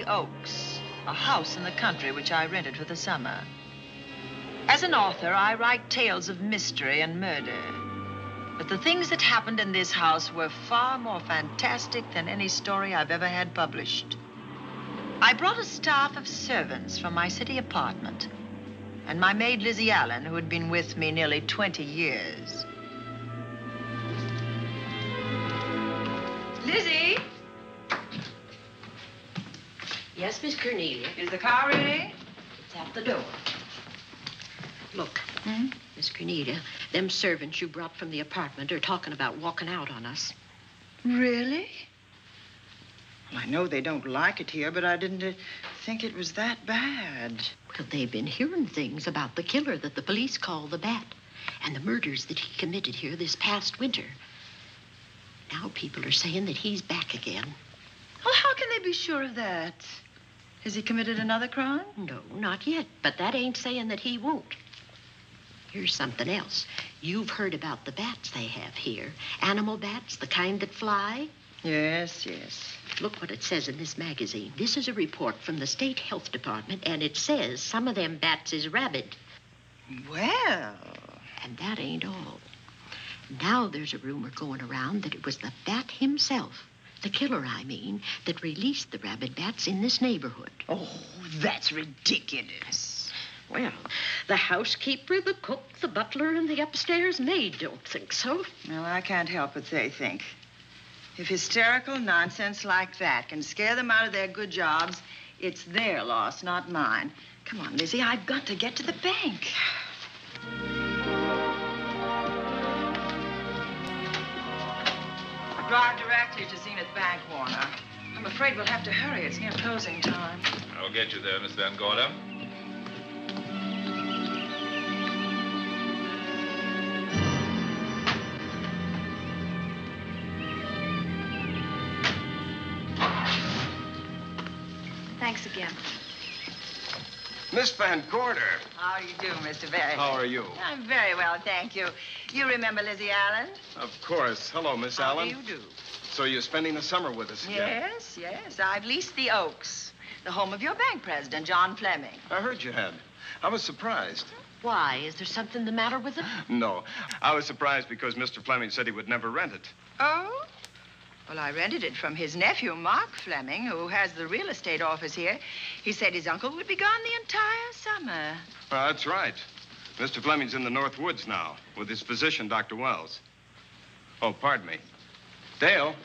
the Oaks, a house in the country which I rented for the summer. As an author, I write tales of mystery and murder. But the things that happened in this house were far more fantastic than any story I've ever had published. I brought a staff of servants from my city apartment, and my maid Lizzie Allen, who had been with me nearly 20 years. Lizzie? Yes, Miss Cornelia? Is the car ready? It's at the door. Look, Miss Cornelia, them servants you brought from the apartment are talking about walking out on us. Really? Well, I know they don't like it here, but I didn't think it was that bad. Well, they've been hearing things about the killer that the police call the Bat and the murders that he committed here this past winter. Now people are saying that he's back again. Well, how can they be sure of that? Has he committed another crime? No, not yet, but that ain't saying that he won't. Here's something else. You've heard about the bats they have here. Animal bats, the kind that fly. Yes, yes. Look what it says in this magazine. This is a report from the State Health Department, and it says some of them bats is rabid. Well. And that ain't all. Now there's a rumor going around that it was the bat himself, the killer, I mean, that released the rabid bats in this neighborhood. Oh, that's ridiculous. Well, the housekeeper, the cook, the butler, and the upstairs maid don't think so. Well, I can't help what they think. If hysterical nonsense like that can scare them out of their good jobs, it's their loss, not mine. Come on, Lizzie, I've got to get to the bank. Drive directly to Zenith Bank, Warner. I'm afraid we'll have to hurry. It's near closing time. I'll get you there, Miss Van Gorder. Thanks again. Miss Van Gorder. How do you do, Mr. Barry? How are you? I'm very well, thank you. You remember Lizzie Allen? Of course. Hello, Miss Allen. How do you do? So you're spending the summer with us again? Yes, yes. I've leased the Oaks, the home of your bank president, John Fleming. I heard you had. I was surprised. Why? Is there something the matter with it? No. I was surprised because Mr. Fleming said he would never rent it. Oh? Well, I rented it from his nephew, Mark Fleming, who has the real estate office here. He said his uncle would be gone the entire summer. Well, that's right. Mr. Fleming's in the North Woods now with his physician, Dr. Wells. Oh, pardon me. Dale,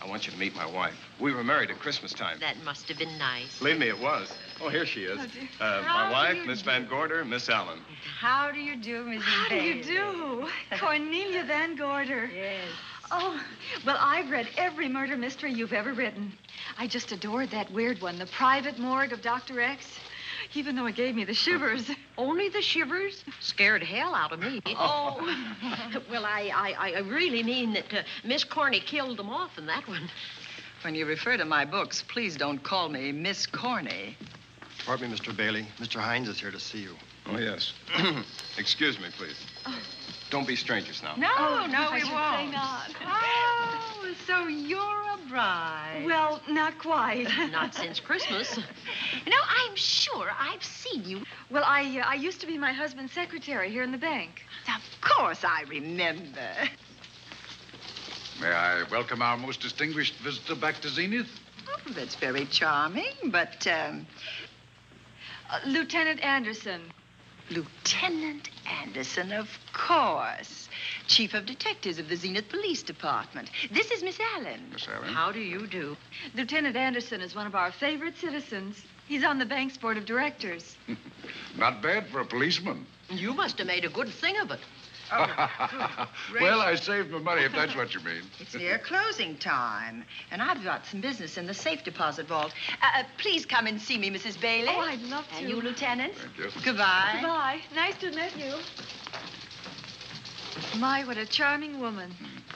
I want you to meet my wife. We were married at Christmas time. That must have been nice. Believe me, it was. Oh, here she is. Oh, dear. My wife, Miss Van Gorder, Miss Allen. How do you do, Mrs. How do Bailey? you do? Cornelia Van Gorder. Yes. Oh, well, I've read every murder mystery you've ever written. I just adored that weird one, The Private Morgue of Dr. X, even though it gave me the shivers. Only the shivers? Scared hell out of me. Oh. Well, I really mean that Miss Corney killed them off in that one. When you refer to my books, please don't call me Miss Corney. Pardon me, Mr. Bailey. Mr. Hines is here to see you. Oh, yes. Excuse me, please. Don't be strangers now. No, Oh, no, I we should won't. say not. Oh, so you're a bride. Well, not quite. Not since Christmas. No, I'm sure I've seen you. Well, I used to be my husband's secretary here in the bank. Of course I remember. May I welcome our most distinguished visitor back to Zenith? Oh, that's very charming, but, Lieutenant Anderson. Lieutenant Anderson, of course. Chief of Detectives of the Zenith Police Department. This is Miss Allen. Miss Allen. How do you do? Lieutenant Anderson is one of our favorite citizens. He's on the bank's board of directors. Not bad for a policeman. You must have made a good thing of it. Well, I saved my money, if that's what you mean. It's near closing time, and I've got some business in the safe deposit vault. Please come and see me, Mrs. Bailey. Oh, I'd love to. And you, Lieutenant. Thank you. Goodbye. Goodbye. Nice to have met you. My, what a charming woman.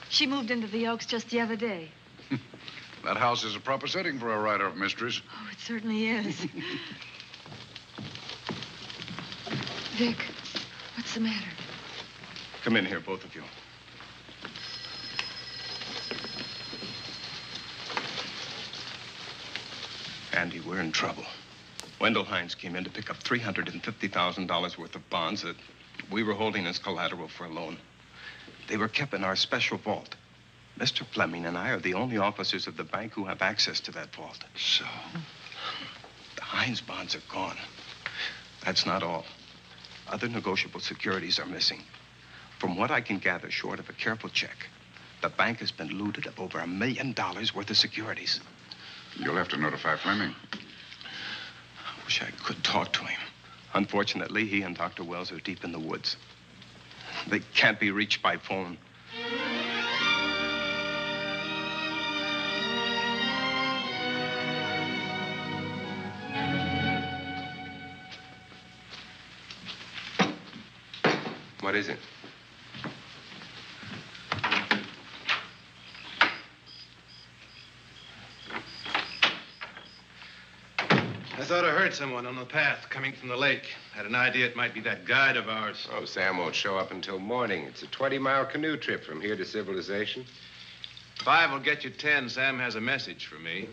She moved into the Oaks just the other day. That house is a proper setting for a writer of mysteries. Oh, it certainly is. Vic, what's the matter? Come in here, both of you. Andy, we're in trouble. Wendell Hines came in to pick up $350,000 worth of bonds that we were holding as collateral for a loan. They were kept in our special vault. Mr. Fleming and I are the only officers of the bank who have access to that vault. So? The Hines bonds are gone. That's not all. Other negotiable securities are missing. From what I can gather, short of a careful check, the bank has been looted of over $1 million worth of securities. You'll have to notify Fleming. I wish I could talk to him. Unfortunately, he and Dr. Wells are deep in the woods. They can't be reached by phone. What is it? I thought I heard someone on the path coming from the lake. Had an idea it might be that guide of ours. Oh, Sam won't show up until morning. It's a 20-mile canoe trip from here to civilization. 5 will get you 10. Sam has a message for me.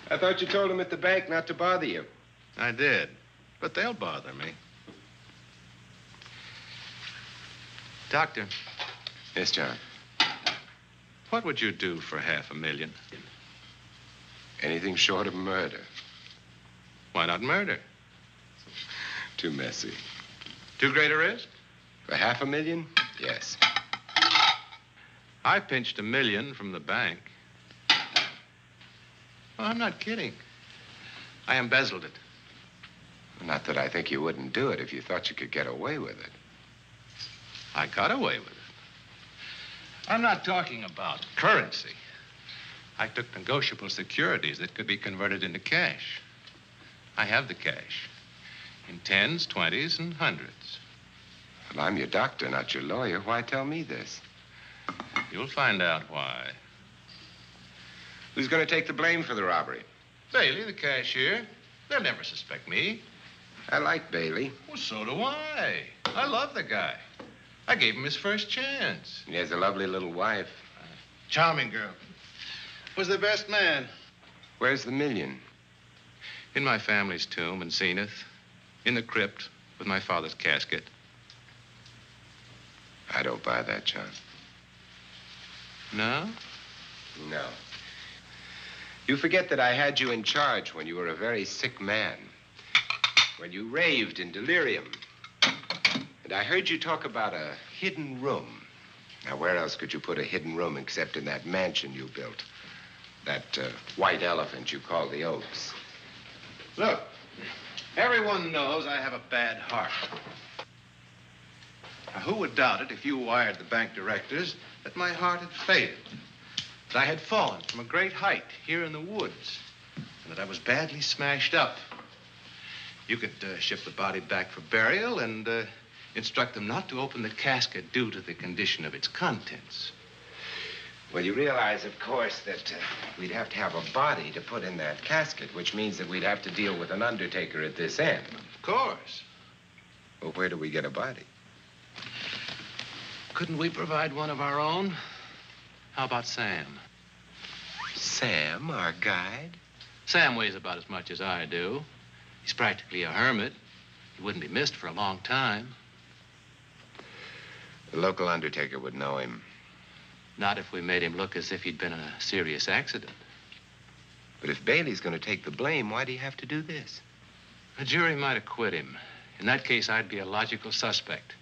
I thought you told him at the bank not to bother you. I did, but they'll bother me. Doctor. Yes, John. What would you do for $500,000? Anything short of murder. Why not murder? Too messy. Too great a risk? For $500,000? Yes. I pinched $1 million from the bank. Well, I'm not kidding. I embezzled it. Not that I think you wouldn't do it if you thought you could get away with it. I got away with it. I'm not talking about currency. I took negotiable securities that could be converted into cash. I have the cash. In 10s, 20s, and 100s. Well, I'm your doctor, not your lawyer. Why tell me this? You'll find out why. Who's going to take the blame for the robbery? Bailey, the cashier. They'll never suspect me. I like Bailey. Well, so do I. I love the guy. I gave him his first chance. He has a lovely little wife. Charming girl. Was the best man. Where's the $1 million? In my family's tomb in Zenith. In the crypt with my father's casket. I don't buy that, John. No? No. You forget that I had you in charge when you were a very sick man. When you raved in delirium. And I heard you talk about a hidden room. Now, where else could you put a hidden room except in that mansion you built? That white elephant you call the Oaks. Look, everyone knows I have a bad heart. Now, who would doubt it if you wired the bank directors that my heart had failed? That I had fallen from a great height here in the woods, and that I was badly smashed up. You could ship the body back for burial and instruct them not to open the casket due to the condition of its contents. Well, you realize, of course, that we'd have to have a body to put in that casket, which means that we'd have to deal with an undertaker at this end. Of course. Well, where do we get a body? Couldn't we provide one of our own? How about Sam? Sam, our guide? Sam weighs about as much as I do. He's practically a hermit. He wouldn't be missed for a long time. The local undertaker would know him. Not if we made him look as if he'd been in a serious accident. But if Bailey's going to take the blame, why'd he have to do this? A jury might acquit him. In that case, I'd be a logical suspect.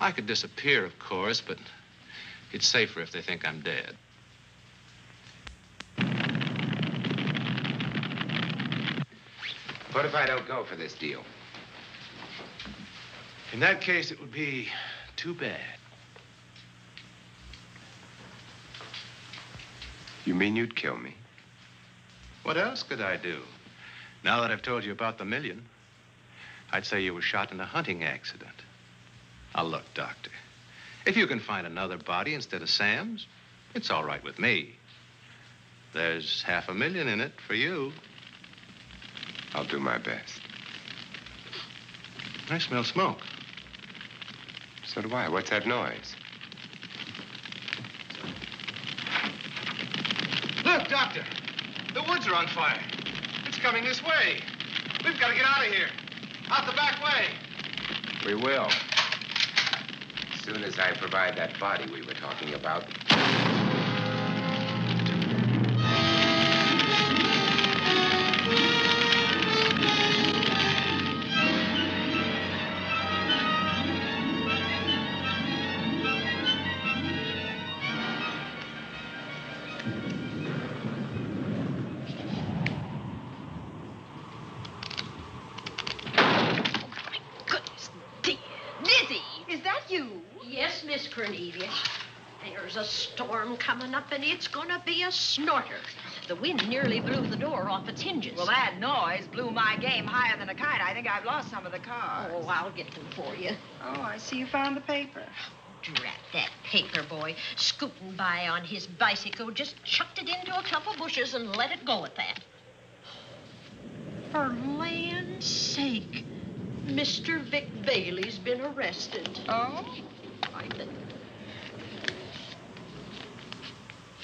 I could disappear, of course, but it's safer if they think I'm dead. What if I don't go for this deal? In that case, it would be too bad. You mean you'd kill me? What else could I do? Now that I've told you about the $1 million, I'd say you were shot in a hunting accident. Now, look, Doctor, if you can find another body instead of Sam's, it's all right with me. There's $500,000 in it for you. I'll do my best. I smell smoke. So do I. What's that noise? Look, Doctor, the woods are on fire. coming this way. We've got to get out of here. Out the back way. We will. As soon as I provide that body we were talking about. Yes, Miss Cornelia. There's a storm coming up, and it's gonna be a snorter. The wind nearly blew the door off its hinges. Well, that noise blew my game higher than a kite. I think I've lost some of the cars. Oh, I'll get them for you. Oh, I see you found the paper. Drat that paper boy, scooting by on his bicycle, just chucked it into a clump of bushes and let it go at that. For land's sake, Mr. Vic Bailey's been arrested. Oh? I think.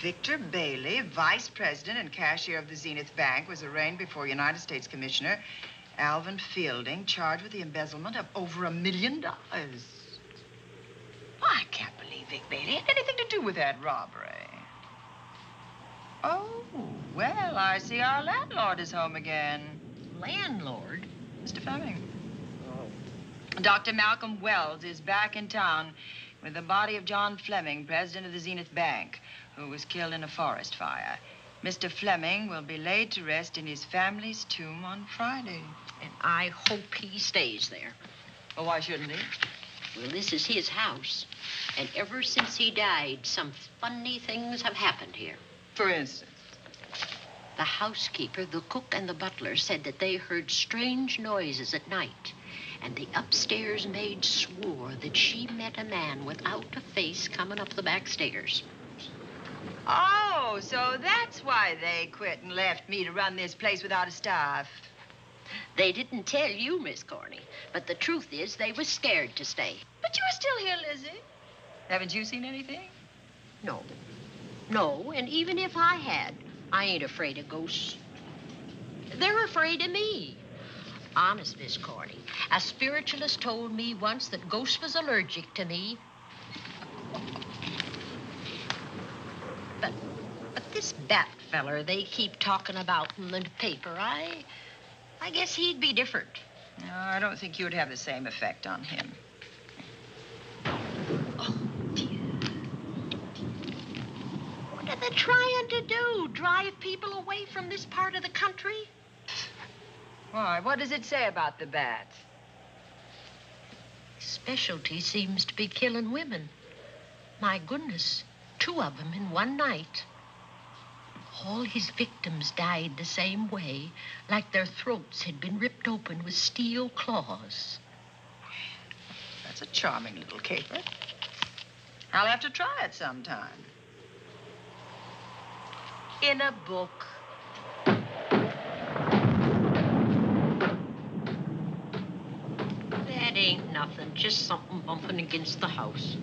Victor Bailey, vice president and cashier of the Zenith Bank, was arraigned before United States Commissioner Alvin Fielding, charged with the embezzlement of over $1 million. I can't believe Vic Bailey had anything to do with that robbery. Oh, well, I see our landlord is home again. Landlord? Mr. Fleming. Dr. Malcolm Wells is back in town with the body of John Fleming, president of the Zenith Bank, who was killed in a forest fire. Mr. Fleming will be laid to rest in his family's tomb on Friday. And I hope he stays there. Well, why shouldn't he? Well, this is his house. And ever since he died, some funny things have happened here. For instance? The housekeeper, the cook, and the butler said that they heard strange noises at night. And the upstairs maid swore that she met a man without a face coming up the back stairs. Oh, so that's why they quit and left me to run this place without a staff. They didn't tell you, Miss Corney, but the truth is they was scared to stay. But you're still here, Lizzie. Haven't you seen anything? No. No, and even if I had, I ain't afraid of ghosts. They're afraid of me. Honest, Miss Corney, a spiritualist told me once that ghosts was allergic to me. But this Bat feller they keep talking about in the paper, I guess he'd be different. No, I don't think you'd have the same effect on him. Oh, dear. What are they trying to do? Drive people away from this part of the country? Why, what does it say about the bat? Specialty seems to be killing women. My goodness, 2 of them in one night. All his victims died the same way, like their throats had been ripped open with steel claws. That's a charming little caper. I'll have to try it sometime. In a book. That ain't nothing, just something bumping against the house.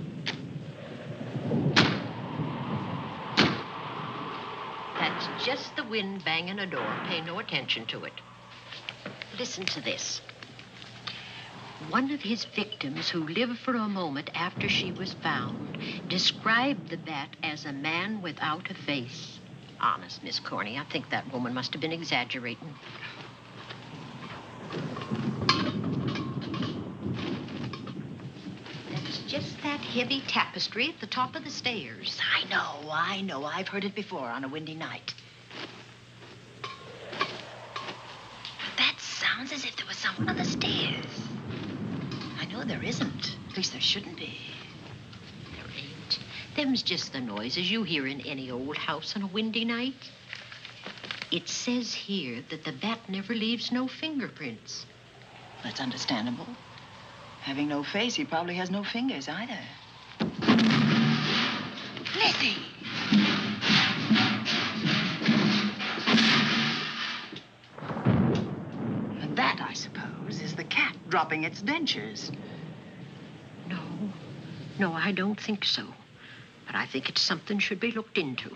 That's just the wind banging a door. Pay no attention to it. Listen to this. One of his victims, who lived for a moment after she was found, described the bat as a man without a face. Honest, Miss Corney, I think that woman must have been exaggerating. That's just that heavy tapestry at the top of the stairs. I know. I've heard it before on a windy night. That sounds as if there was someone on the stairs. I know there isn't. At least there shouldn't be. There ain't. Them's just the noises you hear in any old house on a windy night. It says here that the bat never leaves no fingerprints. That's understandable. Having no face, he probably has no fingers either. Lizzie! And that, I suppose, is the cat dropping its dentures. No, I don't think so. But I think it's something should be looked into.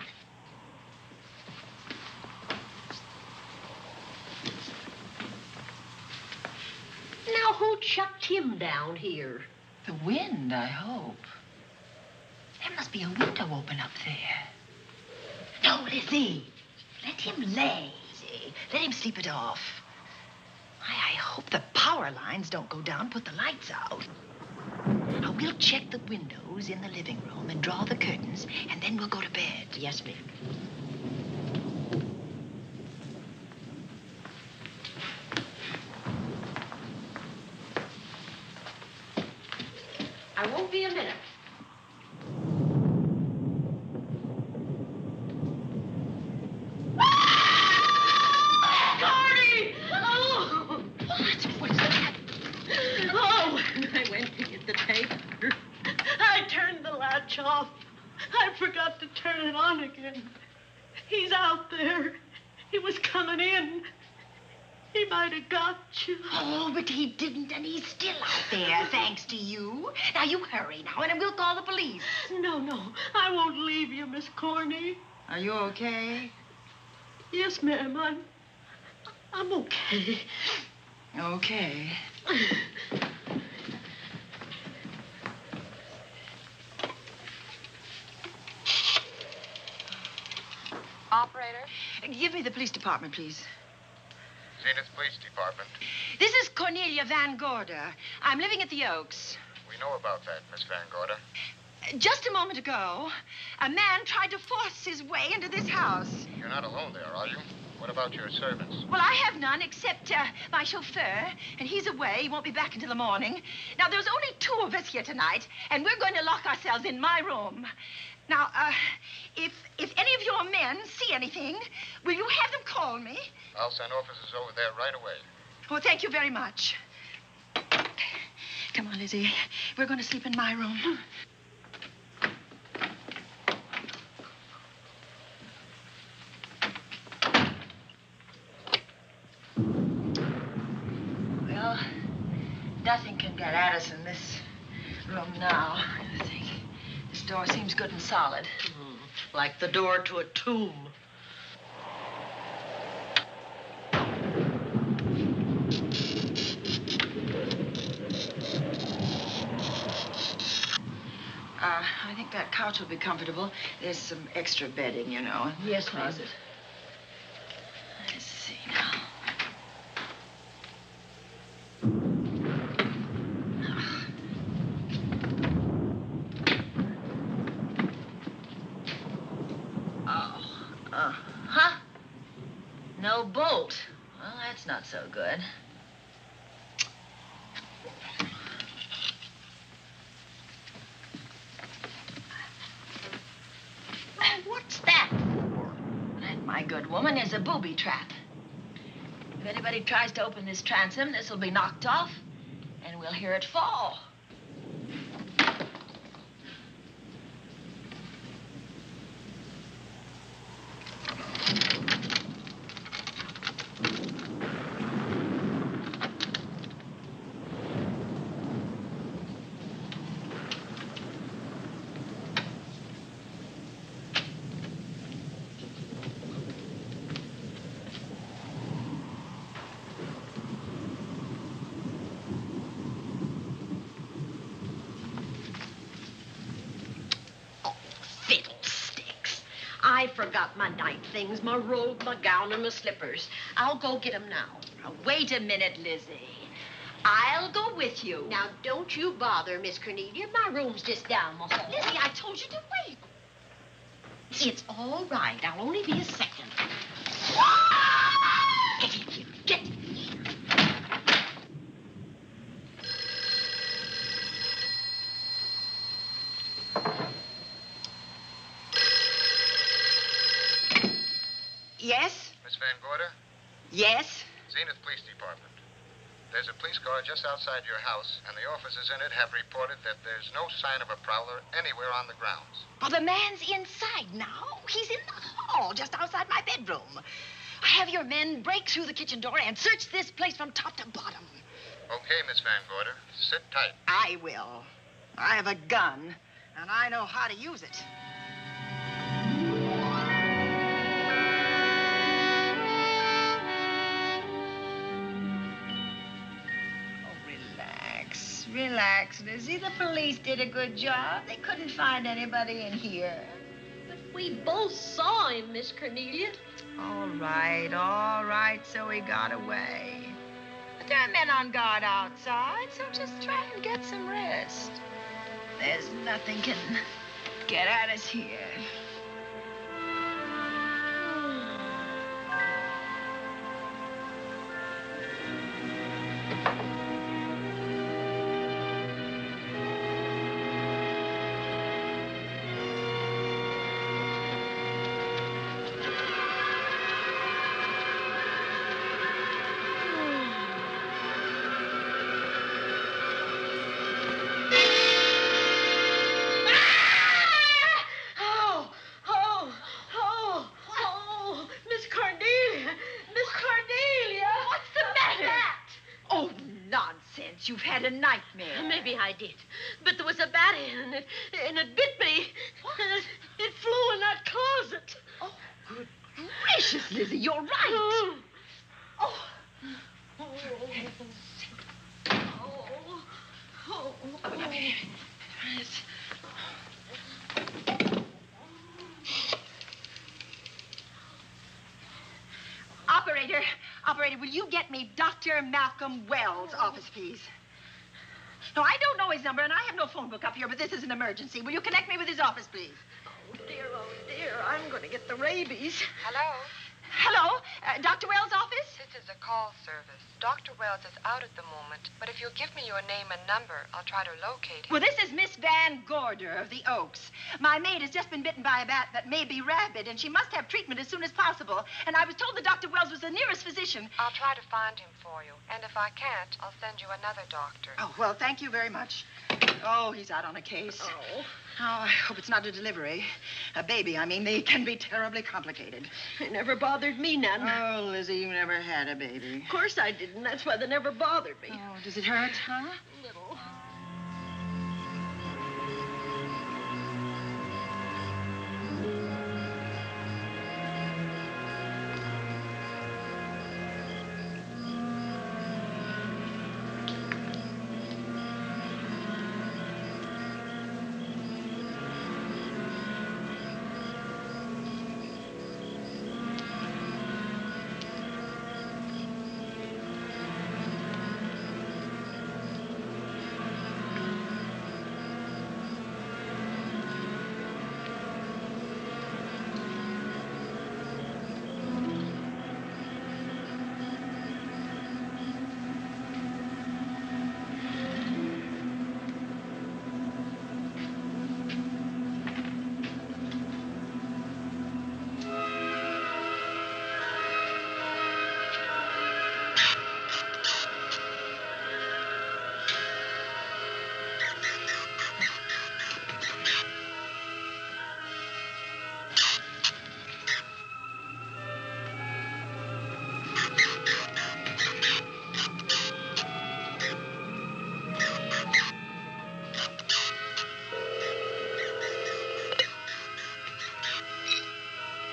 What chucked him down here? The wind, I hope. There must be a window open up there. No, Lizzie. Let him lay. Let him sleep it off. I hope the power lines don't go down and put the lights out. Now, we'll check the windows in the living room and draw the curtains, and then we'll go to bed. Yes, ma'am. I won't be a minute. Gordy! Oh! What's that? Oh, when I went to get the tape, I turned the latch off. I forgot to turn it on again. He's out there. He was coming in. He might have got you. Oh, but he didn't, and he's still out there, thanks to you. Now, you hurry now, and we'll call the police. No, I won't leave you, Miss Corney. Are you okay? Yes, ma'am, I'm okay. Okay. Operator? Give me the police department, please. Zenith Police Department. This is Cornelia Van Gorder. I'm living at the Oaks. We know about that, Miss Van Gorder. Just a moment ago, a man tried to force his way into this house. You're not alone there, are you? What about your servants? Well, I have none except my chauffeur, and he's away. He won't be back until the morning. Now, there's only 2 of us here tonight, and we're going to lock ourselves in my room. Now, if any of your men see anything, will you have them call me? I'll send officers over there right away. Oh, thank you very much. Come on, Lizzie. We're going to sleep in my room. Well, nothing can get at us in this room now. I think this door seems good and solid. Like the door to a tomb. I think that couch will be comfortable. There's some extra bedding, you know. Yes, ma'am. Closet. Let's see now. Huh? No bolt. Well, that's not so good. What's that for? That, my good woman, is a booby trap. If anybody tries to open this transom, this will be knocked off, and we'll hear it fall. I forgot my night things, my robe, my gown, and my slippers. I'll go get 'em now. Now, wait a minute, Lizzie. I'll go with you. Now, don't you bother, Miss Cornelia. My room's just down the hall. Lizzie, I told you to wait. It's all right. I'll only be a second. Get in here. Get in here. Yes? Miss Van Gorder? Yes? Zenith Police Department. There's a police car just outside your house, and the officers in it have reported that there's no sign of a prowler anywhere on the grounds. Well, the man's inside now. He's in the hall, just outside my bedroom. Have your men break through the kitchen door and search this place from top to bottom. Okay, Miss Van Gorder. Sit tight. I will. I have a gun, and I know how to use it. Oh, relax. relax, Lizzie. The police did a good job. They couldn't find anybody in here. But we both saw him, Miss Cornelia. All right, so he got away. But there are men on guard outside, so just try and get some rest. There's nothing can get at us here. You've had a nightmare. Maybe I did. But there was a bat and it bit me. And it flew in that closet. Oh, good gracious, Lizzie, you're right. Oh. Operator, will you get me Dr. Malcolm Wells' office, please? No, I don't know his number, and I have no phone book up here, but this is an emergency. Will you connect me with his office, please? Oh, dear, I'm going to get the rabies. Hello? Hello? Dr. Wells' office? This is a call service. Dr. Wells is out at the moment, but if you'll give me your name and number, I'll try to locate him. Well, this is Miss Van Gorder of the Oaks. My maid has just been bitten by a bat that may be rabid, and she must have treatment as soon as possible. And I was told that Dr. Wells was the nearest physician. I'll try to find him for you, and if I can't, I'll send you another doctor. Oh, well, thank you very much. Oh, he's out on a case. Oh. Oh, I hope it's not a delivery. A baby, I mean. They can be terribly complicated. It never bothered me none. Oh, Lizzie, you never had a baby. Of course I didn't. That's why they never bothered me. Oh, does it hurt, huh? Little.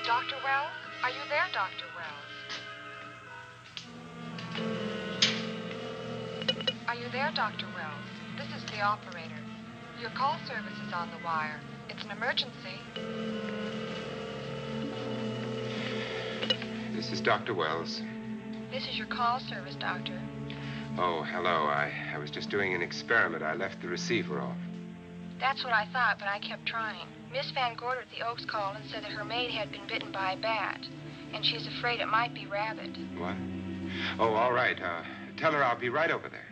Dr. Wells? Are you there, Dr. Wells? Are you there, Dr. Wells? This is the operator. Your call service is on the wire. It's an emergency. This is Dr. Wells. This is your call service, Doctor. Oh, hello. I was just doing an experiment. I left the receiver off. That's what I thought, but I kept trying. Miss Van Gorder at the Oaks called and said that her maid had been bitten by a bat, and she's afraid it might be rabid. What? Oh, all right. Tell her I'll be right over there.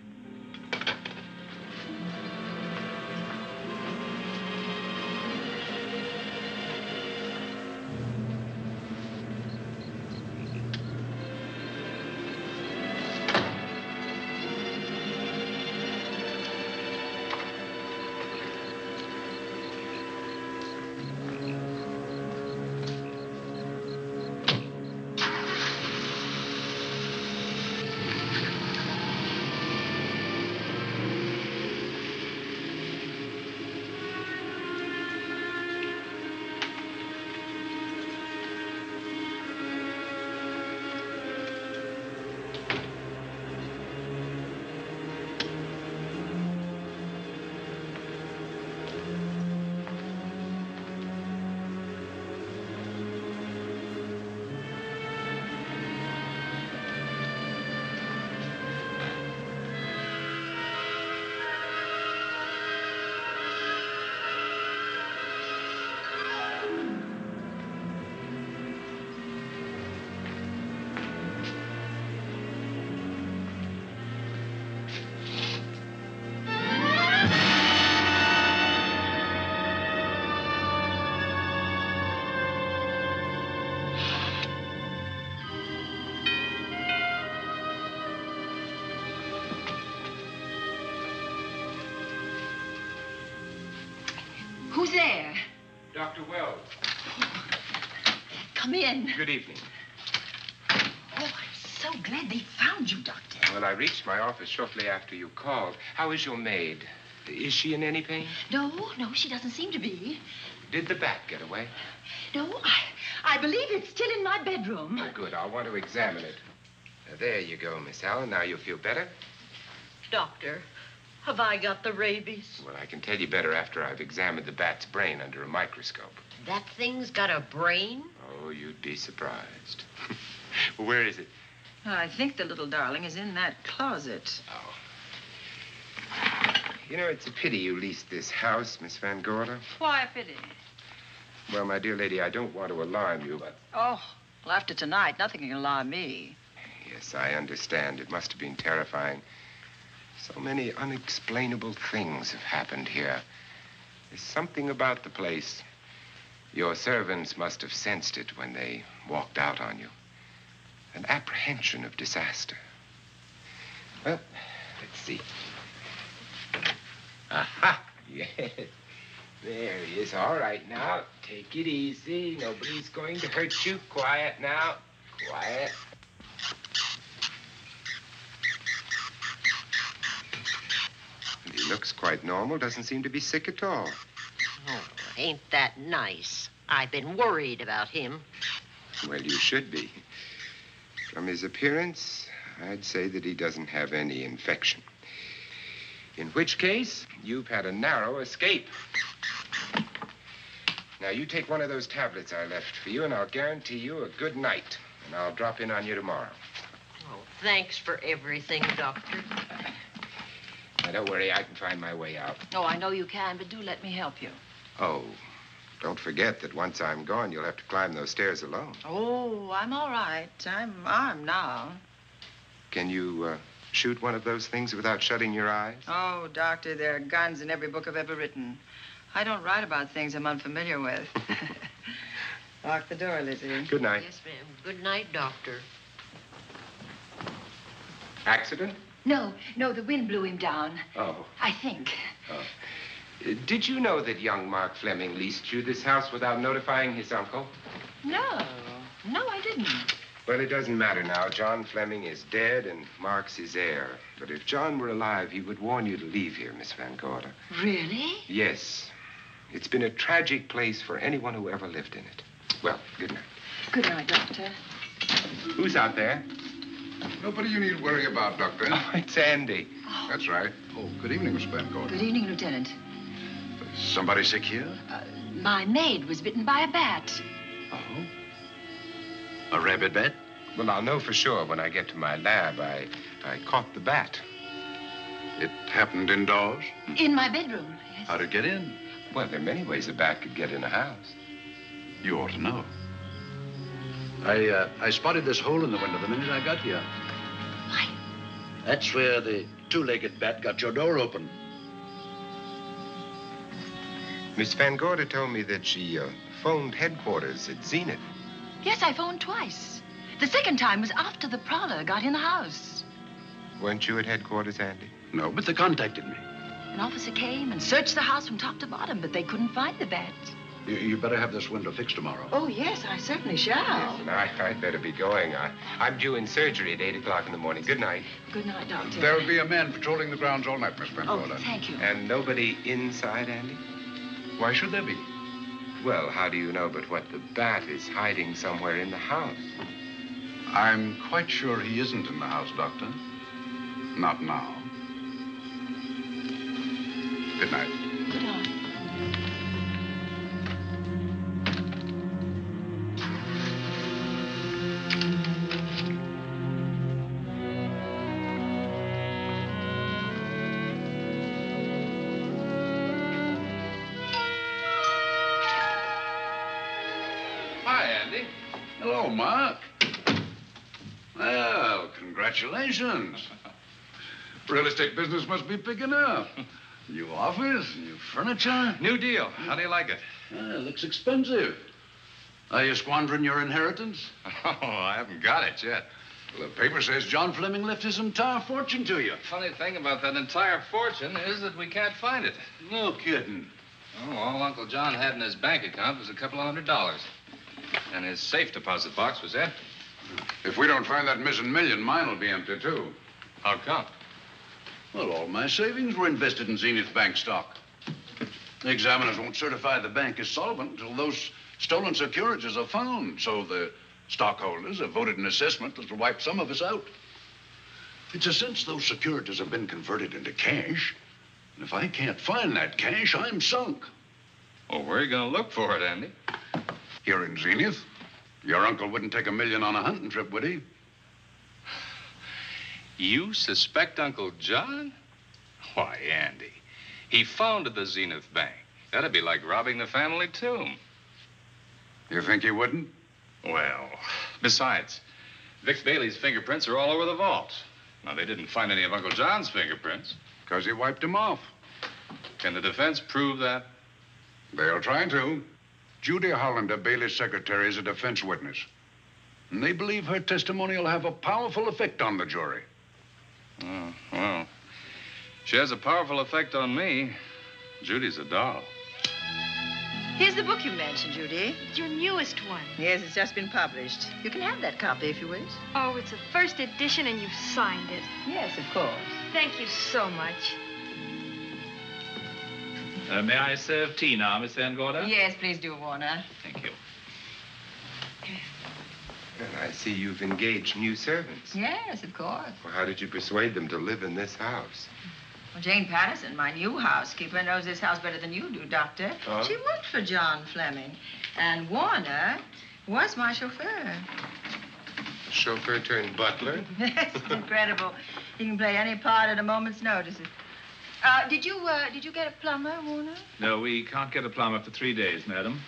Who's there? Dr. Wells. Come in. Good evening. Oh, I'm so glad they found you, Doctor. Well, I reached my office shortly after you called. How is your maid? Is she in any pain? No, she doesn't seem to be. Did the bat get away? No, I believe it's still in my bedroom. Oh, good. I'll want to examine it. There you go, Miss Allen. Now you feel better? Doctor, have I got the rabies? Well, I can tell you better after I've examined the bat's brain under a microscope. That thing's got a brain? Oh, you'd be surprised. Where is it? I think the little darling is in that closet. Oh. You know, it's a pity you leased this house, Miss Van Gorder. Why a pity? Well, my dear lady, I don't want to alarm you, but... Oh, well, after tonight, nothing can alarm me. Yes, I understand. It must have been terrifying. So many unexplainable things have happened here. There's something about the place. Your servants must have sensed it when they walked out on you. An apprehension of disaster. Well, let's see. Aha! Yes. There he is. All right, now. Take it easy. Nobody's going to hurt you. Quiet now. Quiet. And he looks quite normal. Doesn't seem to be sick at all. Oh, ain't that nice? I've been worried about him. Well, you should be. From his appearance, I'd say that he doesn't have any infection. In which case, you've had a narrow escape. Now, you take one of those tablets I left for you, and I'll guarantee you a good night. And I'll drop in on you tomorrow. Oh, thanks for everything, Doctor. Now, don't worry. I can find my way out. Oh, I know you can, but do let me help you. Oh, don't forget that once I'm gone, you'll have to climb those stairs alone. Oh, I'm all right. I'm armed now. Can you shoot one of those things without shutting your eyes? Oh, Doctor, there are guns in every book I've ever written. I don't write about things I'm unfamiliar with. Lock the door, Lizzie. Good night. Yes, ma'am. Good night, Doctor. Accident? No, the wind blew him down. Oh. I think. Oh. Did you know that young Mark Fleming leased you this house without notifying his uncle? No, I didn't. Well, it doesn't matter now. John Fleming is dead, and Mark's his heir. But if John were alive, he would warn you to leave here, Miss Van Gorder. Really? Yes. It's been a tragic place for anyone who ever lived in it. Well, good night. Good night, Doctor. Who's out there? Nobody you need worry about, Doctor. Oh, it's Andy. Oh. That's right. Oh, good evening, Miss Van Gorder. Good evening, Lieutenant. Somebody sick here? My maid was bitten by a bat. Oh? A rabid bat? Well, I'll know for sure when I get to my lab. I caught the bat. It happened indoors? In my bedroom, yes. How'd it get in? Well, there are many ways a bat could get in a house. You ought to know. I spotted this hole in the window the minute I got here. Why? That's where the two-legged bat got your door open. Miss Van Gorder told me that she phoned headquarters at Zenith. Yes, I phoned twice. The second time was after the prowler got in the house. Weren't you at headquarters, Andy? No, but they contacted me. An officer came and searched the house from top to bottom, but they couldn't find the bat. You better have this window fixed tomorrow. Oh, yes, I certainly shall. Yes, and I'd better be going. I'm due in surgery at 8 o'clock in the morning. Good night. Good night, Doctor. There will be a man patrolling the grounds all night, Miss Van Gorder. Oh, thank you. And nobody inside, Andy? Why should there be? Well, how do you know but what the bat is hiding somewhere in the house? I'm quite sure he isn't in the house, Doctor. Not now. Good night. Good night. Hi, Andy. Hello, Mark. Well, congratulations. Real estate business must be picking up. New office, new furniture. New deal. How do you like it? Looks expensive. Are you squandering your inheritance? Oh, I haven't got it yet. Well, the paper says John Fleming left his entire fortune to you. Funny thing about that entire fortune is that we can't find it. No kidding. Oh, all Uncle John had in his bank account was a couple of $100. And his safe deposit box was empty. If we don't find that missing million, mine will be empty, too. How come? Well, all my savings were invested in Zenith Bank stock. The examiners won't certify the bank is solvent until those stolen securities are found. So the stockholders have voted an assessment that'll wipe some of us out. It's a since those securities have been converted into cash. And if I can't find that cash, I'm sunk. Well, where are you going to look for it, Andy? Here in Zenith. Your uncle wouldn't take $1 million on a hunting trip, would he? You suspect Uncle John? Why, Andy, he founded the Zenith Bank. That'd be like robbing the family tomb. You think he wouldn't? Well, besides, Vic Bailey's fingerprints are all over the vault. Now, they didn't find any of Uncle John's fingerprints. Because he wiped them off. Can the defense prove that? They'll try to. Judy Hollander, Bailey's secretary, is a defense witness. And they believe her testimony will have a powerful effect on the jury. Oh, well, she has a powerful effect on me. Judy's a doll. Here's the book you mentioned, Judy. It's your newest one. Yes, it's just been published. You can have that copy if you wish. Oh, it's a first edition and you've signed it. Yes, of course. Thank you so much. May I serve tea now, Miss Van Gorder? Yes, please do, Warner. Thank you. Well, I see you've engaged new servants. Yes, of course. Well, how did you persuade them to live in this house? Well, Jane Patterson, my new housekeeper, knows this house better than you do, Doctor. Oh? She worked for John Fleming. And Warner was my chauffeur. Chauffeur turned butler? Yes, it's incredible. He can play any part at a moment's notice. Did you get a plumber, Warner? No, we can't get a plumber for 3 days, madam.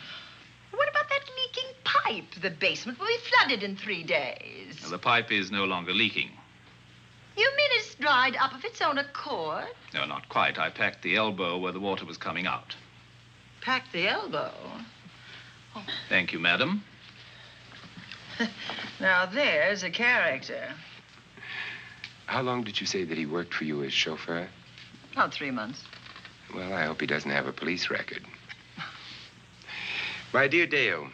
What about that leaking pipe? The basement will be flooded in 3 days. The pipe is no longer leaking. You mean it's dried up of its own accord? No, not quite. I packed the elbow where the water was coming out. Packed the elbow? Thank you, madam. Now, there's a character. How long did you say that he worked for you as chauffeur? About 3 months. Well, I hope he doesn't have a police record. My dear Dale,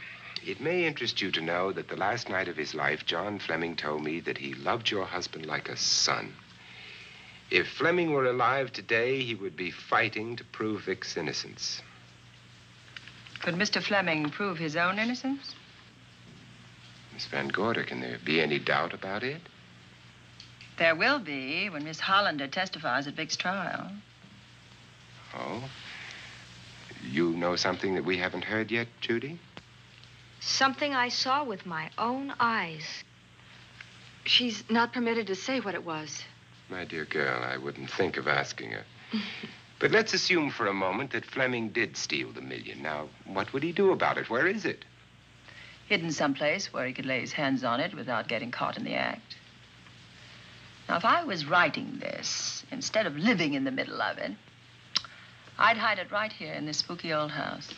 it may interest you to know that the last night of his life, John Fleming told me that he loved your husband like a son. If Fleming were alive today, he would be fighting to prove Vic's innocence. Could Mr. Fleming prove his own innocence? Miss Van Gorder, can there be any doubt about it? There will be when Miss Hollander testifies at Vic's trial. Oh? You know something that we haven't heard yet, Judy? Something I saw with my own eyes. She's not permitted to say what it was. My dear girl, I wouldn't think of asking her. But let's assume for a moment that Fleming did steal the $1 million. Now, what would he do about it? Where is it? Hidden someplace where he could lay his hands on it without getting caught in the act. Now, if I was writing this, instead of living in the middle of it, I'd hide it right here in this spooky old house.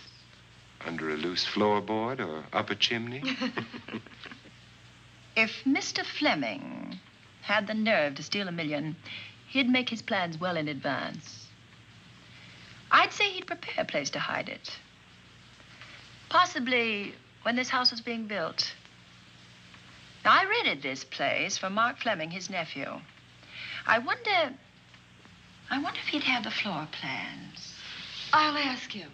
Under a loose floorboard or up a chimney? If Mr. Fleming had the nerve to steal $1 million, he'd make his plans well in advance. I'd say he'd prepare a place to hide it. Possibly when this house was being built. Now, I rented this place from Mark Fleming, his nephew. I wonder if he'd have the floor plans. I'll ask him.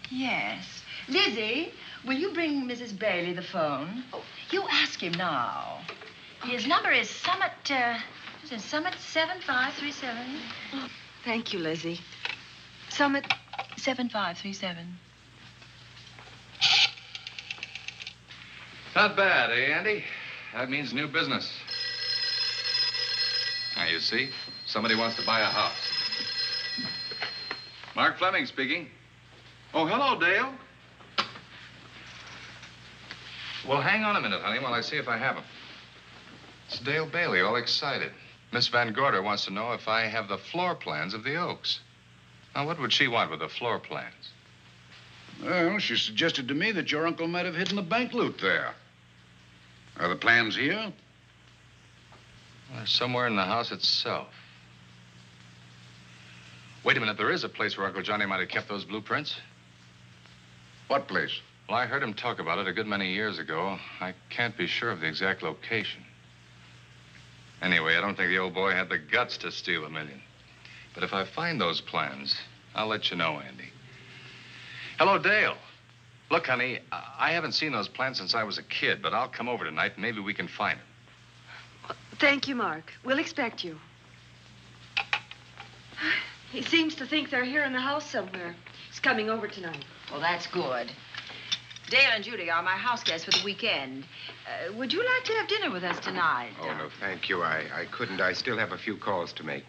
Yes. Lizzie, will you bring Mrs. Bailey the phone? Oh, you ask him now. Okay. His number is Summit 7537. Oh, thank you, Lizzie. Summit 7537. Not bad, eh, Andy? That means new business. Now, you see, somebody wants to buy a house. Mark Fleming speaking. Oh, hello, Dale. Well, hang on a minute, honey, while I see if I have him. It's Dale Bailey, all excited. Miss Van Gorder wants to know if I have the floor plans of the Oaks. Now, what would she want with the floor plans? Well, she suggested to me that your uncle might have hidden the bank loot there. Are the plans here? Well, they're somewhere in the house itself. Wait a minute, there is a place where Uncle Johnny might have kept those blueprints. What place? Well, I heard him talk about it a good many years ago. I can't be sure of the exact location. Anyway, I don't think the old boy had the guts to steal $1 million. But if I find those plans, I'll let you know, Andy. Hello, Dale. Look, honey, I haven't seen those plans since I was a kid, but I'll come over tonight and maybe we can find them. Thank you, Mark. We'll expect you. He seems to think they're here in the house somewhere. He's coming over tonight. Well, that's good. Dale and Judy are my house guests for the weekend. Would you like to have dinner with us tonight? Oh, no, thank you. I couldn't. I still have a few calls to make.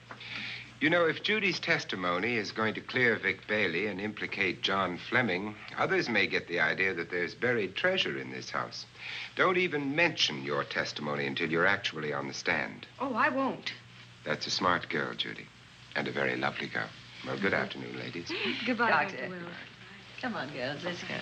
You know, if Judy's testimony is going to clear Vic Bailey and implicate John Fleming, others may get the idea that there's buried treasure in this house. Don't even mention your testimony until you're actually on the stand. Oh, I won't. That's a smart girl, Judy, and a very lovely girl. Well, good afternoon, ladies. Goodbye, Doctor. Dr. Wells. Come on, girls, let's go.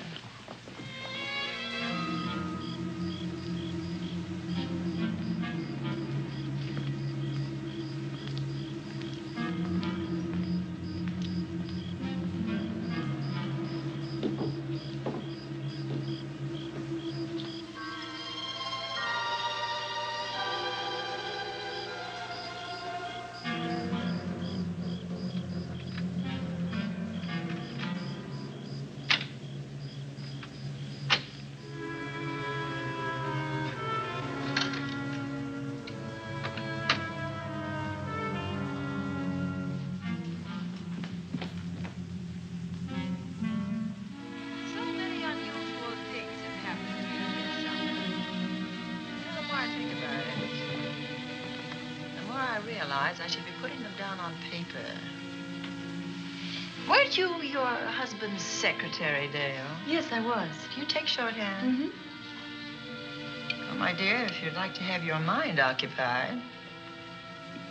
I should be putting them down on paper. Weren't you your husband's secretary, Dale? Yes, I was. Do you take shorthand? Mm-hmm. Well, my dear, if you'd like to have your mind occupied,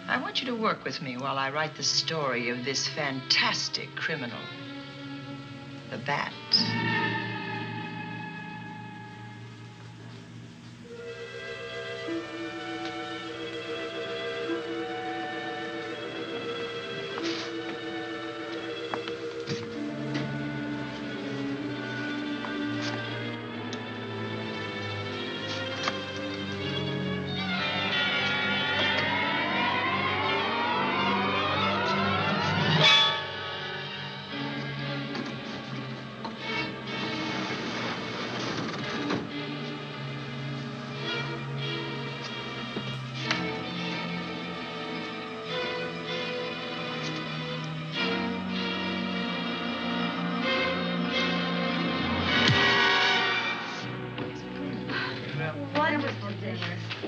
I want you to work with me while I write the story of this fantastic criminal, the Bat.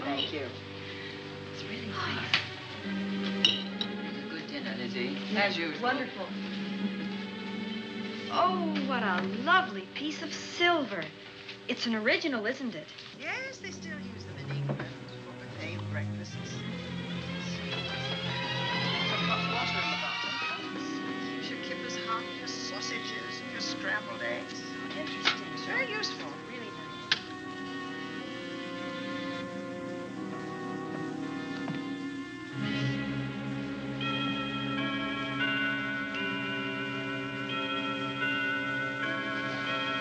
Thank you. It's really nice. Good dinner, Lizzie. As usual. Wonderful. Oh, what a lovely piece of silver. It's an original, isn't it? Yes, they still use them in England for buffet breakfasts. Some hot water in the bottom. Keeps your kippers hot, your sausages, your scrambled eggs. Interesting. It's very useful, really nice.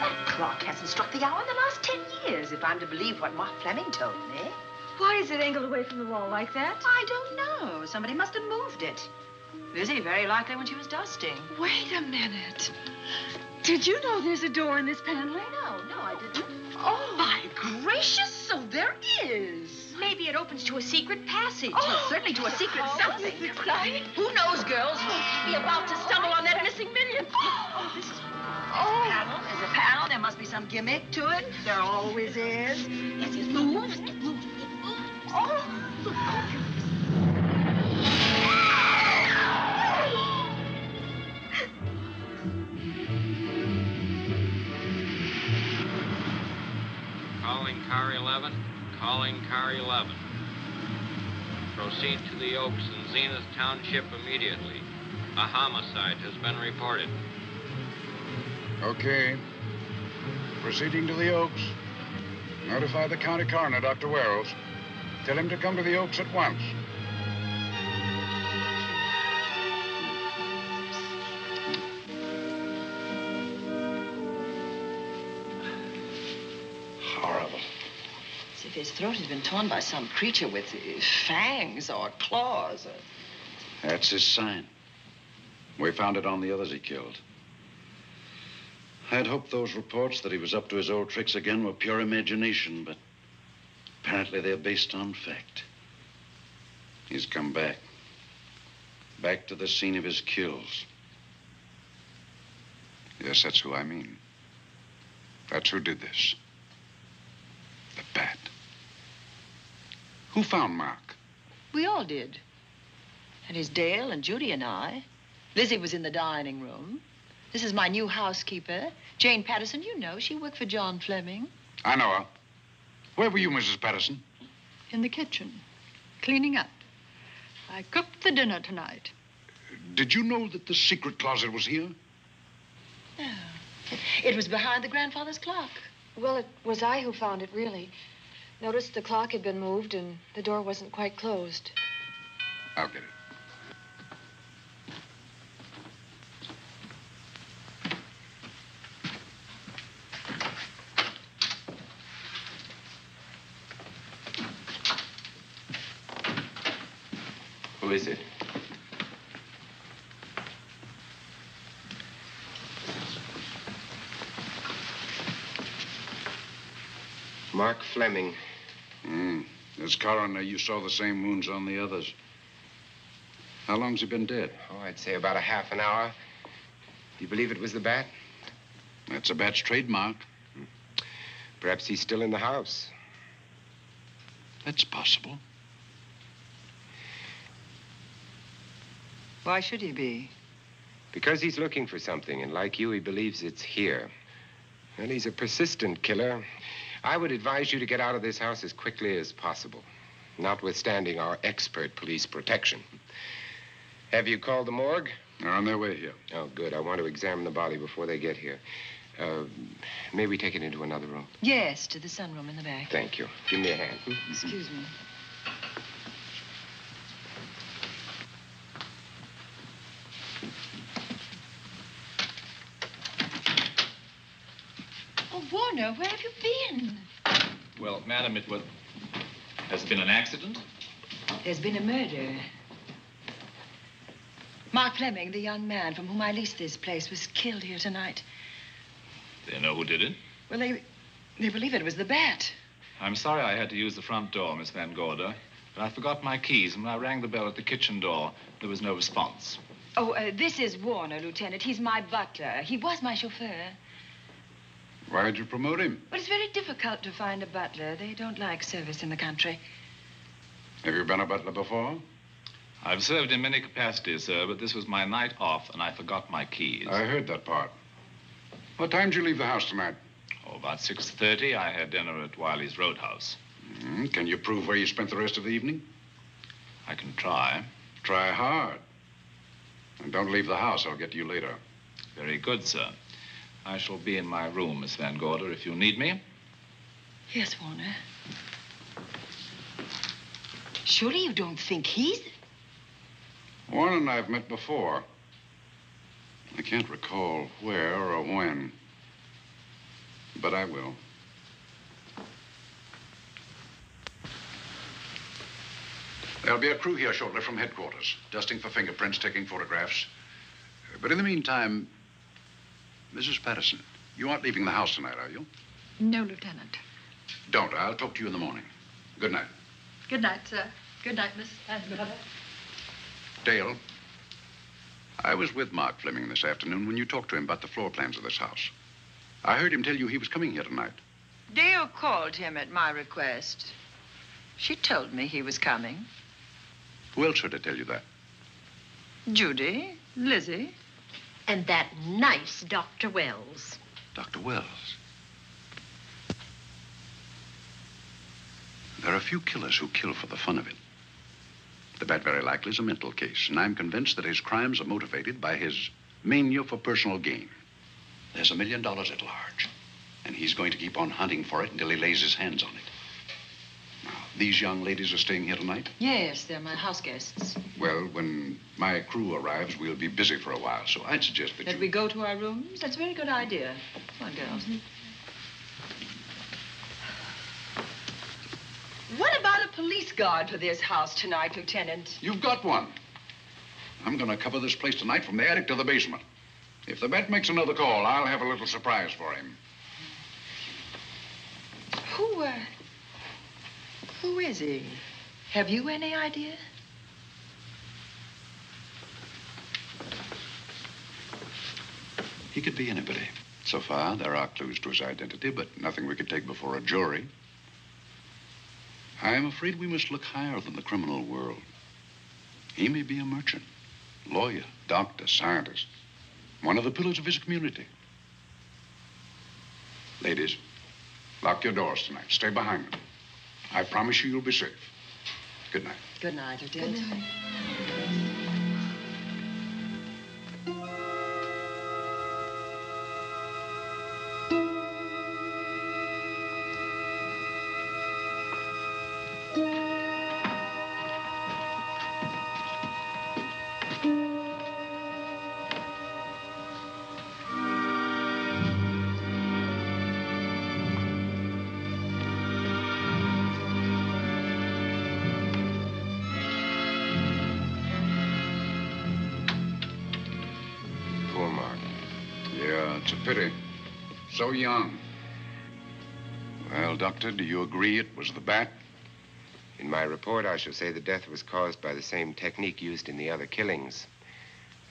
That clock hasn't struck the hour in the last 10 years, if I'm to believe what Mark Fleming told me. Why is it angled away from the wall like that? I don't know. Somebody must have moved it. Lizzie, very likely when she was dusting. Wait a minute. Did you know there's a door in this paneling? No, I didn't. Oh, my gracious, so there is. Maybe it opens to a secret passage. Well, certainly to a secret something. Exciting. Who knows, girls? We'll be about to stumble on that missing million. Oh, this is... Oh. There's a panel. There must be some gimmick to it. There always is. Yes, it moves. It moves. It moves. Oh. Calling car 11. Calling car 11. Proceed to the Oaks in Zenith Township immediately. A homicide has been reported. Okay. Proceeding to the Oaks. Notify the county coroner, Dr. Wells. Tell him to come to the Oaks at once. if his throat has been torn by some creature with fangs or claws. That's his sign. We found it on the others he killed. I'd hoped those reports that he was up to his old tricks again were pure imagination, but apparently they're based on fact. He's come back. Back to the scene of his kills. Yes, that's who I mean. That's who did this. The bat. Who found Mark? We all did. And it's Dale and Judy and I. Lizzie was in the dining room. This is my new housekeeper, Jane Patterson. You know, she worked for John Fleming. I know her. Where were you, Mrs. Patterson? In the kitchen, cleaning up. I cooked the dinner tonight. Did you know that the secret closet was here? No. It was behind the grandfather's clock. Well, it was I who found it, really. Noticed the clock had been moved and the door wasn't quite closed. I'll get it. Who is it? Mark Fleming. As coroner, you saw the same wounds on the others. How long's he been dead? Oh, I'd say about a half an hour. Do you believe it was the bat? That's a bat's trademark. Perhaps he's still in the house. That's possible. Why should he be? Because he's looking for something, and like you, he believes it's here. And he's a persistent killer. I would advise you to get out of this house as quickly as possible, notwithstanding our expert police protection. Have you called the morgue? They're on their way here. Oh, good. I want to examine the body before they get here. May we take it into another room? Yes, to the sunroom in the back. Thank you. Give me a hand. Excuse me. Oh, Warner, where have you been? Well, madam, has it been an accident? There's been a murder. Mark Fleming, the young man from whom I leased this place, was killed here tonight. They know who did it? Well, they believe it was the bat. I'm sorry I had to use the front door, Miss Van Gorder, but I forgot my keys, and when I rang the bell at the kitchen door, there was no response. Oh, this is Warner, Lieutenant. He's my butler. He was my chauffeur. Why'd you promote him? Well, it's very difficult to find a butler. They don't like service in the country. Have you been a butler before? I've served in many capacities, sir, but this was my night off, and I forgot my keys. I heard that part. What time did you leave the house tonight? Oh, about 6:30. I had dinner at Wiley's Roadhouse. Can you prove where you spent the rest of the evening? I can try. Try hard. And don't leave the house. I'll get to you later. Very good, sir. I shall be in my room, Miss Van Gorder, if you need me. Yes, Warner. Surely you don't think he's... Warren and I have met before. I can't recall where or when. But I will. There'll be a crew here shortly from headquarters, dusting for fingerprints, taking photographs. But in the meantime, Mrs. Patterson, you aren't leaving the house tonight, are you? No, Lieutenant. Don't. I'll talk to you in the morning. Good night. Good night, sir. Good night, Miss Van Gorder. Dale, I was with Mark Fleming this afternoon when you talked to him about the floor plans of this house. I heard him tell you he was coming here tonight. Dale called him at my request. She told me he was coming. Who else should I tell you that? Judy, Lizzie. And that nice Dr. Wells. Dr. Wells. There are a few killers who kill for the fun of it. The bat very likely is a mental case, and I'm convinced that his crimes are motivated by his mania for personal gain. There's $1 million at large, and he's going to keep on hunting for it until he lays his hands on it. Now, these young ladies are staying here tonight? Yes, they're my house guests. Well, when my crew arrives, we'll be busy for a while, so I'd suggest that we go to our rooms? That's a very good idea. Come on, girls. police guard for this house tonight, Lieutenant. You've got one. I'm going to cover this place tonight from the attic to the basement. If the bat makes another call, I'll have a little surprise for him. Who is he? Have you any idea? He could be anybody. So far, there are clues to his identity, but nothing we could take before a jury. I'm afraid we must look higher than the criminal world. He may be a merchant, lawyer, doctor, scientist, one of the pillars of his community. Ladies, lock your doors tonight. Stay behind them. I promise you you'll be safe. Good night. Good night, Lieutenant. Good night. It's a pity. So young. Well, Doctor, do you agree it was the bat? In my report, I shall say the death was caused by the same technique used in the other killings.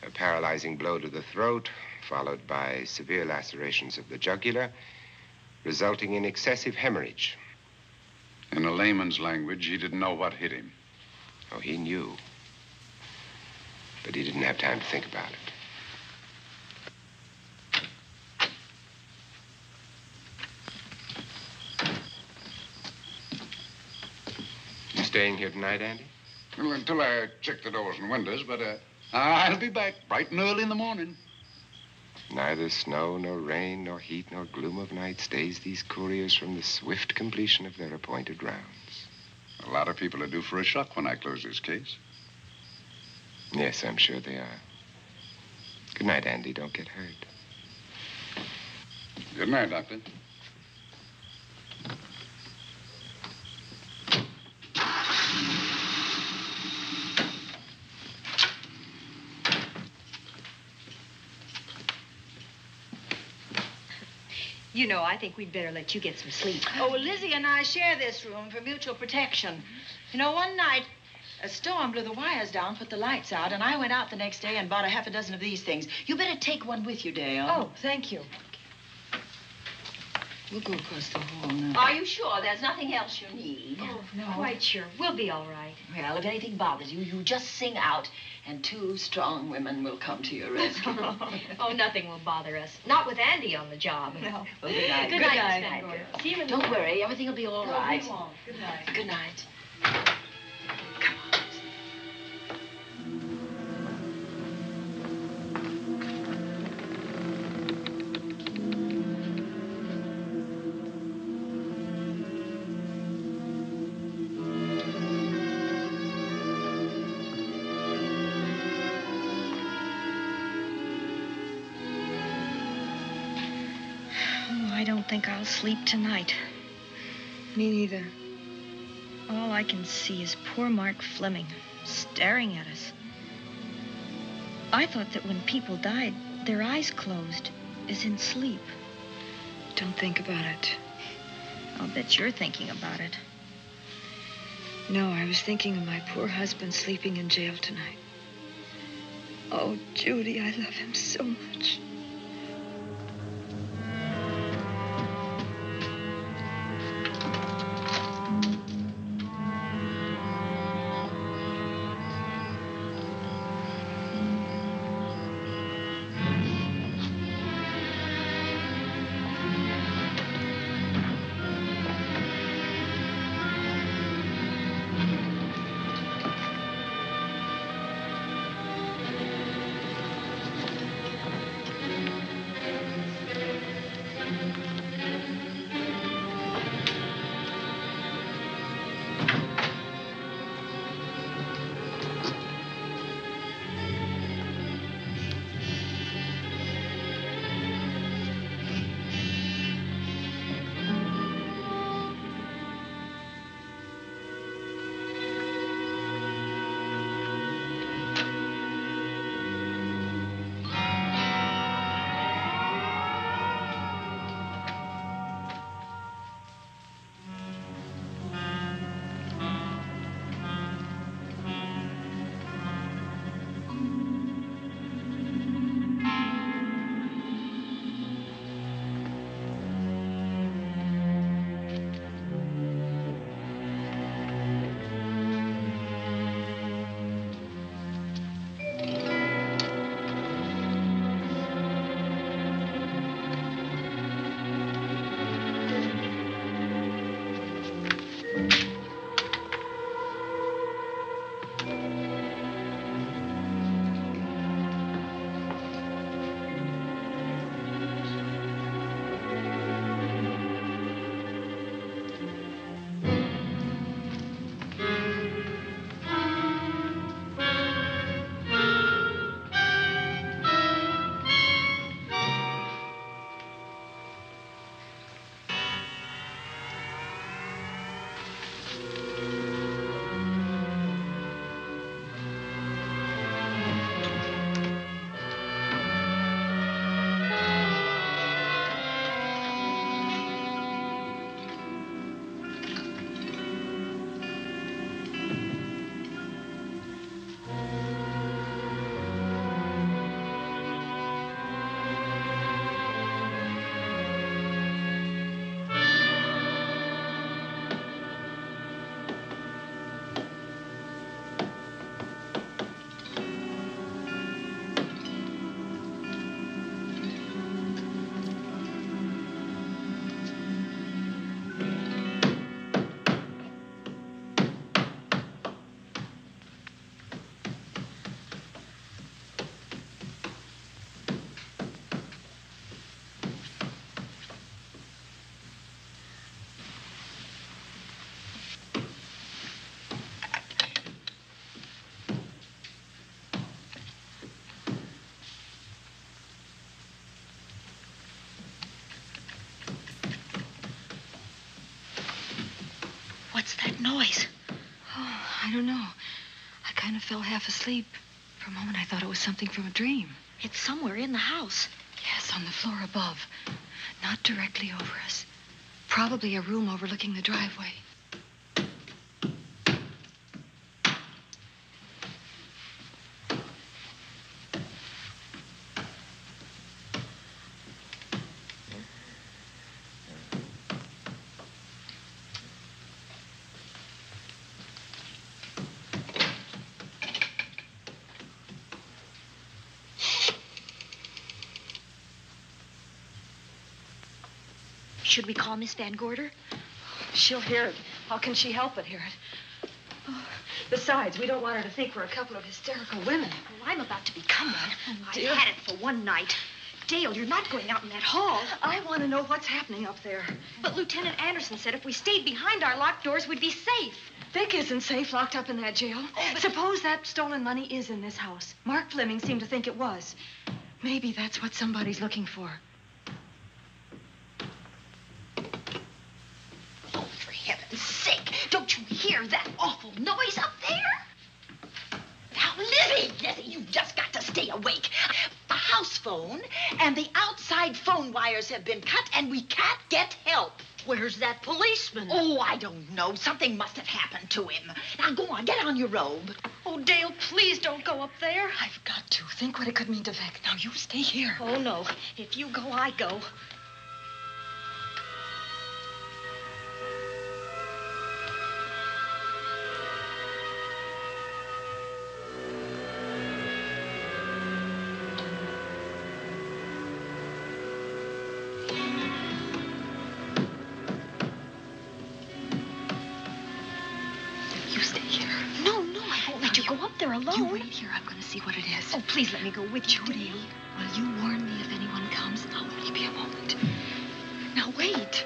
A paralyzing blow to the throat, followed by severe lacerations of the jugular, resulting in excessive hemorrhage. In a layman's language, he didn't know what hit him. Oh, he knew. But he didn't have time to think about it. Staying here tonight, Andy? Well, until I check the doors and windows, but I'll be back bright and early in the morning. Neither snow, nor rain, nor heat, nor gloom of night stays these couriers from the swift completion of their appointed rounds. A lot of people are due for a shock when I close this case. Yes, I'm sure they are. Good night, Andy. Don't get hurt. Good night, Doctor. You know, I think we'd better let you get some sleep. Oh, Lizzie and I share this room for mutual protection. You know, one night, a storm blew the wires down, put the lights out, and I went out the next day and bought a half a dozen of these things. You better take one with you, Dale. Oh, thank you. We'll go across the hall now. Are you sure there's nothing else you need? Oh, no. Quite sure. We'll be all right. Well, if anything bothers you, you just sing out, and 2 strong women will come to your rescue. Oh, nothing will bother us. Not with Andy on the job. No. Well, good night. Good night, Miss Van Gordon. See you in the Don't worry, everything will be all right. Good night. Good night. I don't think I'll sleep tonight. Me neither. All I can see is poor Mark Fleming staring at us. I thought that when people died, their eyes closed, as in sleep. Don't think about it. I'll bet you're thinking about it. No, I was thinking of my poor husband sleeping in jail tonight. Oh, Judy, I love him so much. What's that noise? Oh, I don't know. I kind of fell half asleep. For a moment, I thought it was something from a dream. It's somewhere in the house. Yes, on the floor above. Not directly over us. Probably a room overlooking the driveway. Should we call Miss Van Gorder? She'll hear it. How can she help but hear it? Oh, besides, we don't want her to think we're a couple of hysterical women. Well, I'm about to become one. I've dear. had it for one night. Dale, you're not going out in that hall. I want to know what's happening up there. But Lieutenant Anderson said if we stayed behind our locked doors, we'd be safe. Vic isn't safe locked up in that jail. Suppose that stolen money is in this house. Mark Fleming seemed to think it was. Maybe that's what somebody's looking for. Oh, for heaven's sake, don't you hear that awful noise up there? Now, Lizzie, you've just got to stay awake. The house phone and the outside phone wires have been cut, and we can't get help. Where's that policeman? Oh, I don't know. Something must have happened to him. Now, go on, get on your robe. Oh, Dale, please don't go up there. I've got to. Think what it could mean to Vic. Now, you stay here. Oh, no. If you go, I go. Alone. You wait here. I'm going to see what it is. Oh, please let me go with you, Judy. Will you warn me if anyone comes? I'll only be a moment. Now, wait.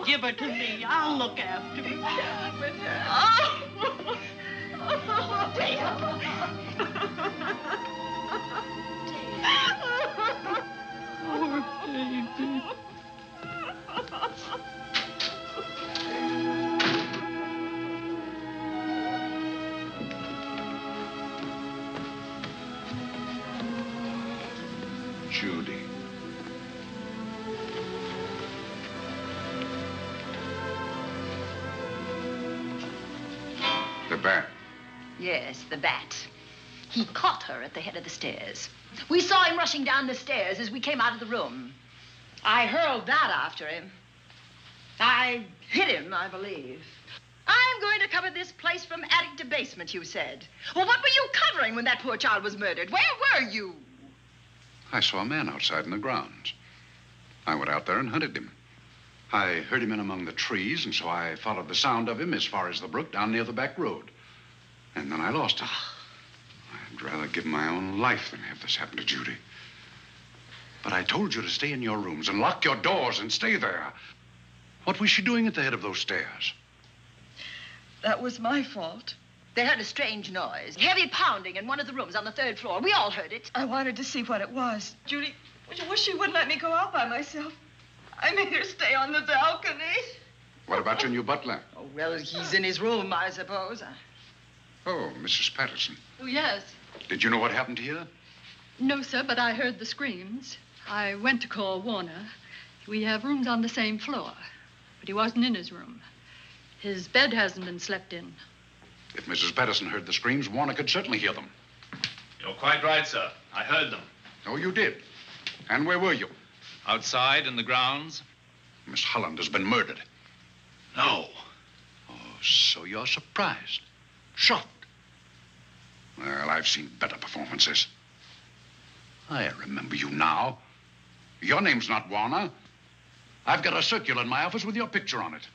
Give her to me. I'll look after her. Oh, Poor baby. Judy. The bat. Yes, the bat. He caught her at the head of the stairs. We saw him rushing down the stairs as we came out of the room. I hurled that after him. I hit him, I believe. I'm going to cover this place from attic to basement, you said. Well, what were you covering when that poor child was murdered? Where were you? I saw a man outside in the grounds. I went out there and hunted him. I heard him in among the trees, and so I followed the sound of him as far as the brook down near the back road. And then I lost him. I'd rather give my own life than have this happen to Judy. But I told you to stay in your rooms and lock your doors and stay there. What was she doing at the head of those stairs? That was my fault. They heard a strange noise. Heavy pounding in one of the rooms on the 3rd floor. We all heard it. I wanted to see what it was. Judy, wish she wouldn't let me go out by myself. I made her stay on the balcony. What about your new butler? Oh, well, he's in his room, I suppose. Oh, Mrs. Patterson. Oh, yes. Did you know what happened here? No, sir, but I heard the screams. I went to call Warner. We have rooms on the same floor, but he wasn't in his room. His bed hasn't been slept in. If Mrs. Patterson heard the screams, Warner could certainly hear them. You're quite right, sir. I heard them. Oh, you did? And where were you? Outside in the grounds. Miss Holland has been murdered. No. Oh, so you're surprised. Shocked. Well, I've seen better performances. I remember you now. Your name's not Warner. I've got a circular in my office with your picture on it.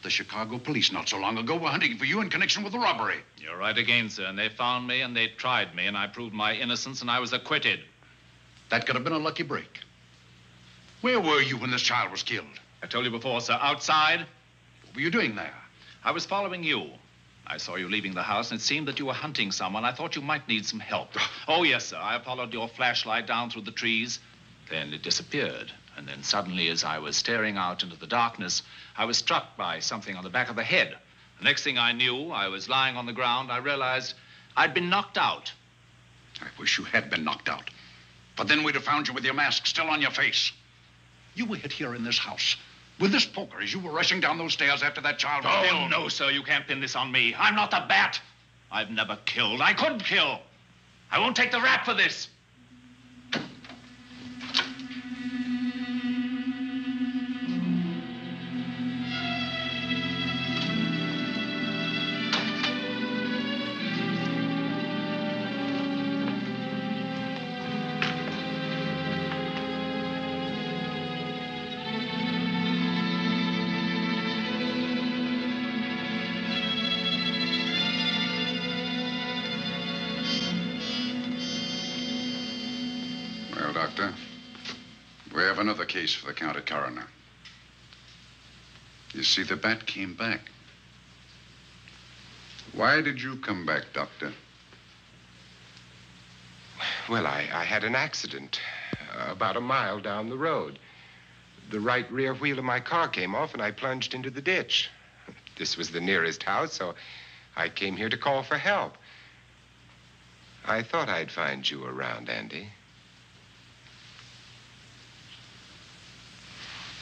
The Chicago police not so long ago were hunting for you in connection with the robbery. You're right again, sir. And they found me and they tried me, and I proved my innocence and I was acquitted. That could have been a lucky break. Where were you when this child was killed? I told you before, sir. Outside. What were you doing there? I was following you. I saw you leaving the house, and it seemed that you were hunting someone. I thought you might need some help. Oh, yes, sir. I followed your flashlight down through the trees. Then it disappeared. And then suddenly, as I was staring out into the darkness, I was struck by something on the back of the head. The next thing I knew, I was lying on the ground. I realized I'd been knocked out. I wish you had been knocked out. But then we'd have found you with your mask still on your face. You were hit here in this house with this poker as you were rushing down those stairs after that child was killed. Oh, no, sir. You can't pin this on me. I'm not the bat. I've never killed. I couldn't kill. I won't take the rap for this. Doctor, we have another case for the county coroner. You see, the bat came back. Why did you come back, Doctor? Well, I had an accident about a mile down the road. The right rear wheel of my car came off, and I plunged into the ditch. This was the nearest house, so I came here to call for help. I thought I'd find you around, Andy.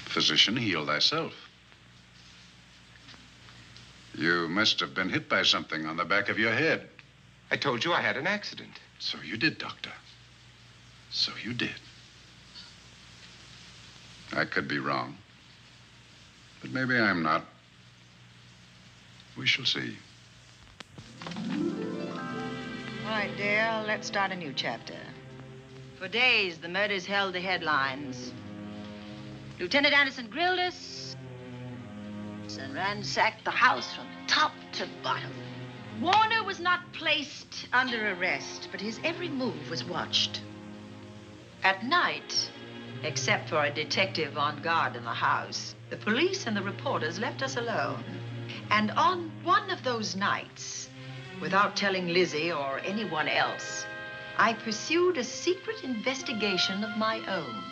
Physician, heal thyself. You must have been hit by something on the back of your head. I told you I had an accident. So you did, Doctor. So you did. I could be wrong. But maybe I'm not. We shall see. All right, dear, let's start a new chapter. For days, the murders held the headlines. Lieutenant Anderson grilled us and ransacked the house from top to bottom. Warner was not placed under arrest, but his every move was watched. At night, except for a detective on guard in the house, the police and the reporters left us alone. And on one of those nights, without telling Lizzie or anyone else, I pursued a secret investigation of my own.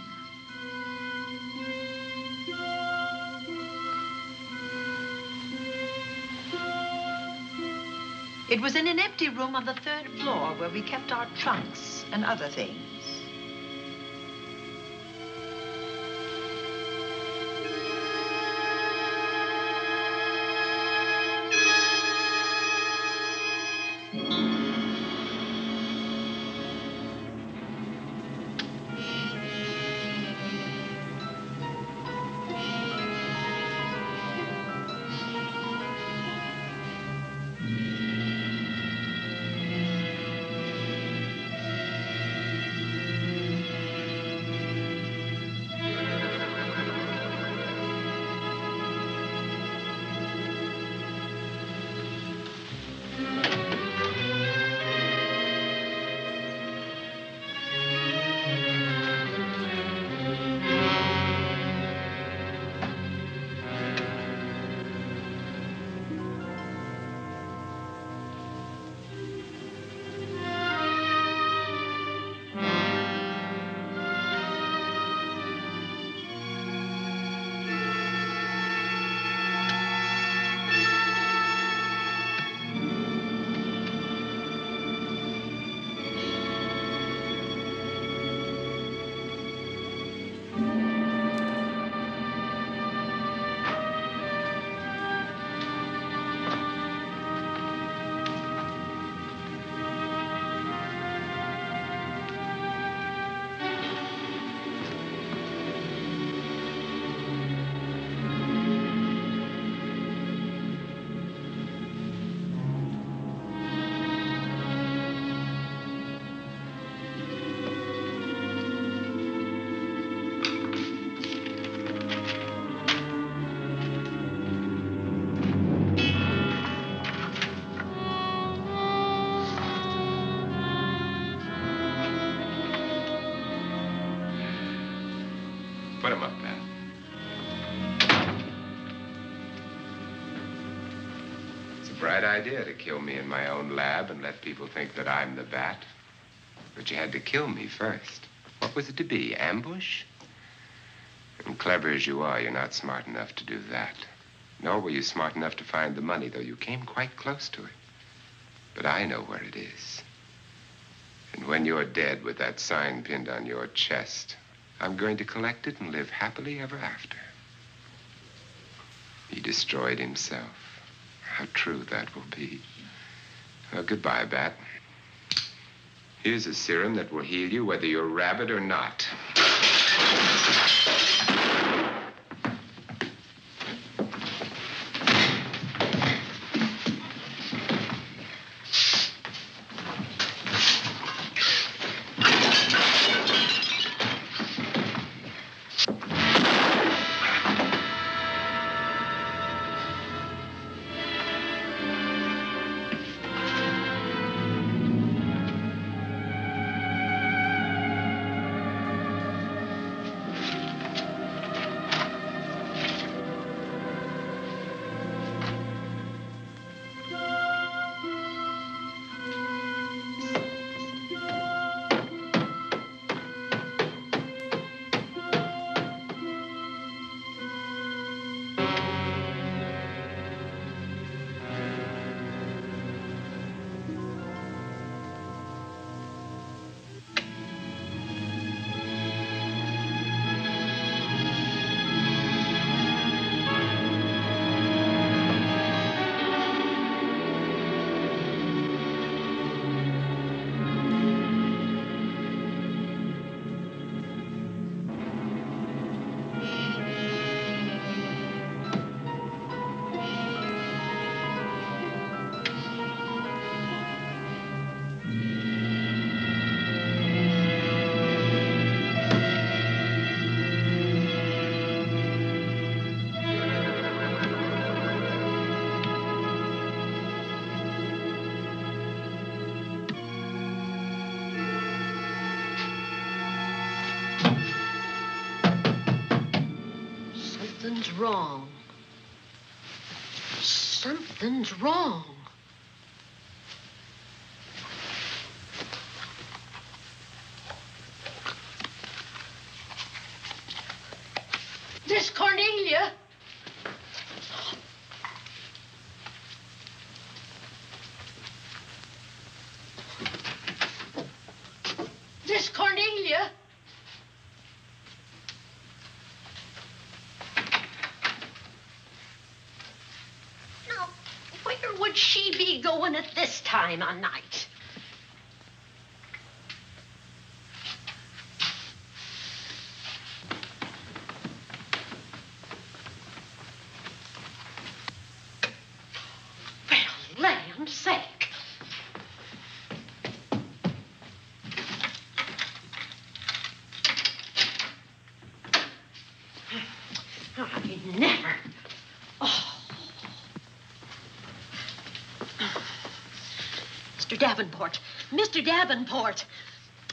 It was in an empty room on the 3rd floor where we kept our trunks and other things. idea to kill me in my own lab and let people think that I'm the bat. But you had to kill me first. What was it to be, ambush? And clever as you are, you're not smart enough to do that. Nor were you smart enough to find the money, though you came quite close to it. But I know where it is. And when you're dead with that sign pinned on your chest, I'm going to collect it and live happily ever after. He destroyed himself. How true that will be. Well, goodbye, Bat. Here's a serum that will heal you whether you're rabid or not. Something's wrong. Something's wrong. Miss Cornelia. Miss Cornelia. Now, where would she be going at this time of night? Land's sake. I never. Oh. Mr. Davenport. Mr. Davenport.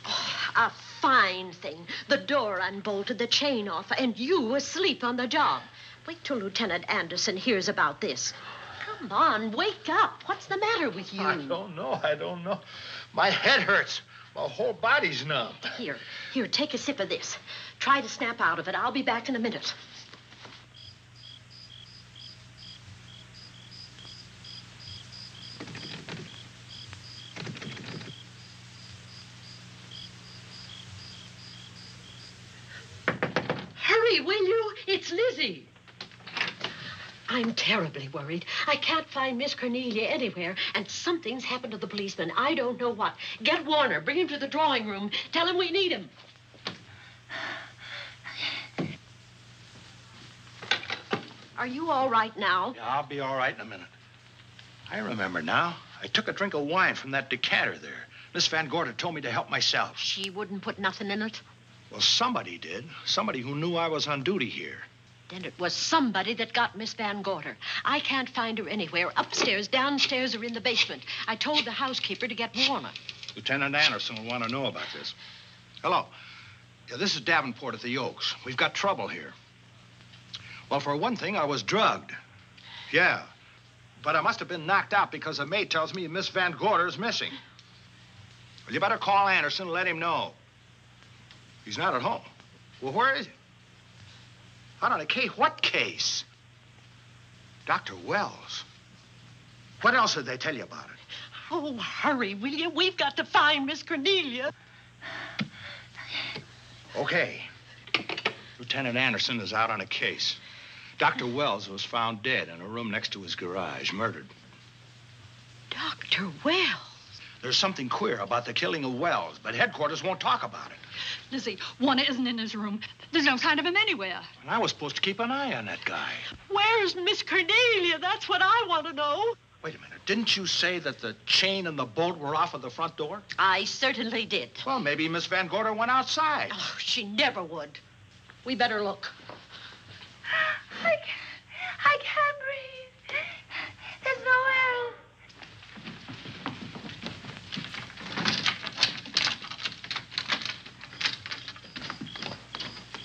Oh, a fine thing. The door unbolted, the chain off, and you asleep on the job. Wait till Lieutenant Anderson hears about this. Come on, wake up. What's the matter with you? I don't know. My head hurts. My whole body's numb. Here, take a sip of this. Try to snap out of it. I'll be back in a minute. Hurry, will you? It's Lizzie. I'm terribly worried. I can't find Miss Cornelia anywhere, and something's happened to the policeman. I don't know what. Get Warner. Bring him to the drawing room. Tell him we need him. Are you all right now? Yeah, I'll be all right in a minute. I remember now. I took a drink of wine from that decanter there. Miss Van Gorder told me to help myself. She wouldn't put nothing in it? Well, somebody did. Somebody who knew I was on duty here. Then it was somebody that got Miss Van Gorder. I can't find her anywhere. Upstairs, downstairs, or in the basement. I told the housekeeper to get Warner. Lieutenant Anderson will want to know about this. Hello. Yeah, this is Davenport at the Oaks. We've got trouble here. Well, for one thing, I was drugged. Yeah. But I must have been knocked out because the maid tells me Miss Van Gorder is missing. Well, you better call Anderson and let him know. He's not at home. Well, where is he? Out on a case? What case? Dr. Wells. What else did they tell you about it? Oh, hurry, will you? We've got to find Miss Cornelia. Okay. Lieutenant Anderson is out on a case. Dr. Wells was found dead in a room next to his garage, murdered. Dr. Wells? There's something queer about the killing of Wells, but headquarters won't talk about it. Lizzie, Warner isn't in his room. There's no sign of him anywhere. And I was supposed to keep an eye on that guy. Where's Miss Cornelia? That's what I want to know. Wait a minute. Didn't you say that the chain and the bolt were off of the front door? I certainly did. Well, maybe Miss Van Gorder went outside. Oh, she never would. We better look. I can't breathe. There's no air.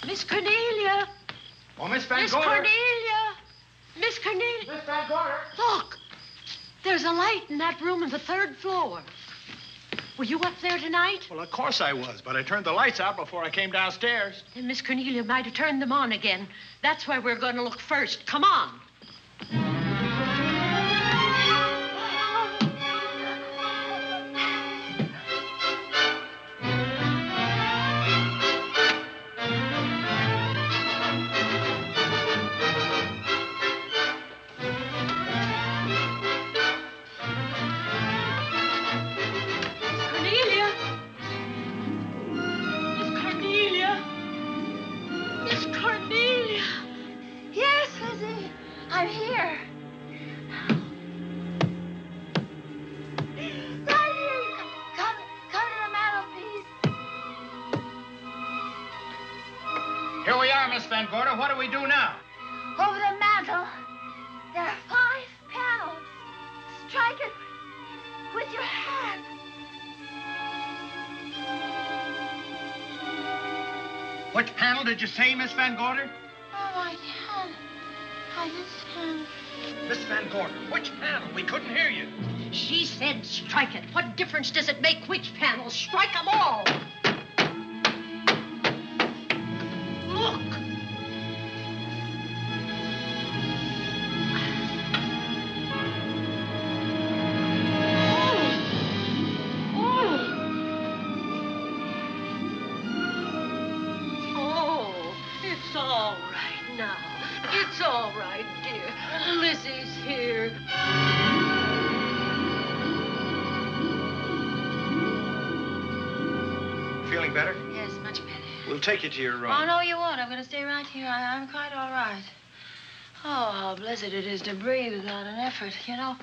Miss Cornelia. Oh, Miss Van Miss Gorder. Cornelia. Miss Cornelia. Miss Van Gorder. Look. There's a light in that room on the 3rd floor. Were you up there tonight? Well, of course I was, but I turned the lights out before I came downstairs. Then Miss Cornelia might have turned them on again. That's where we're going to look first. Come on. Here we are, Miss Van Gorder. What do we do now? Over the mantel, there are 5 panels. Strike it with your hand. Which panel did you say, Miss Van Gorder? Oh, I can't. I just can't. Miss Van Gorder, which panel? We couldn't hear you. She said strike it. What difference does it make which panel? Strike them all. Look. It's all right now. It's all right, dear. Lizzie's here. Feeling better? Yes, much better. We'll take you to your room. Oh, no, you won't. I'm going to stay right here. I'm quite all right. Oh, how blessed it is to breathe without an effort. You know,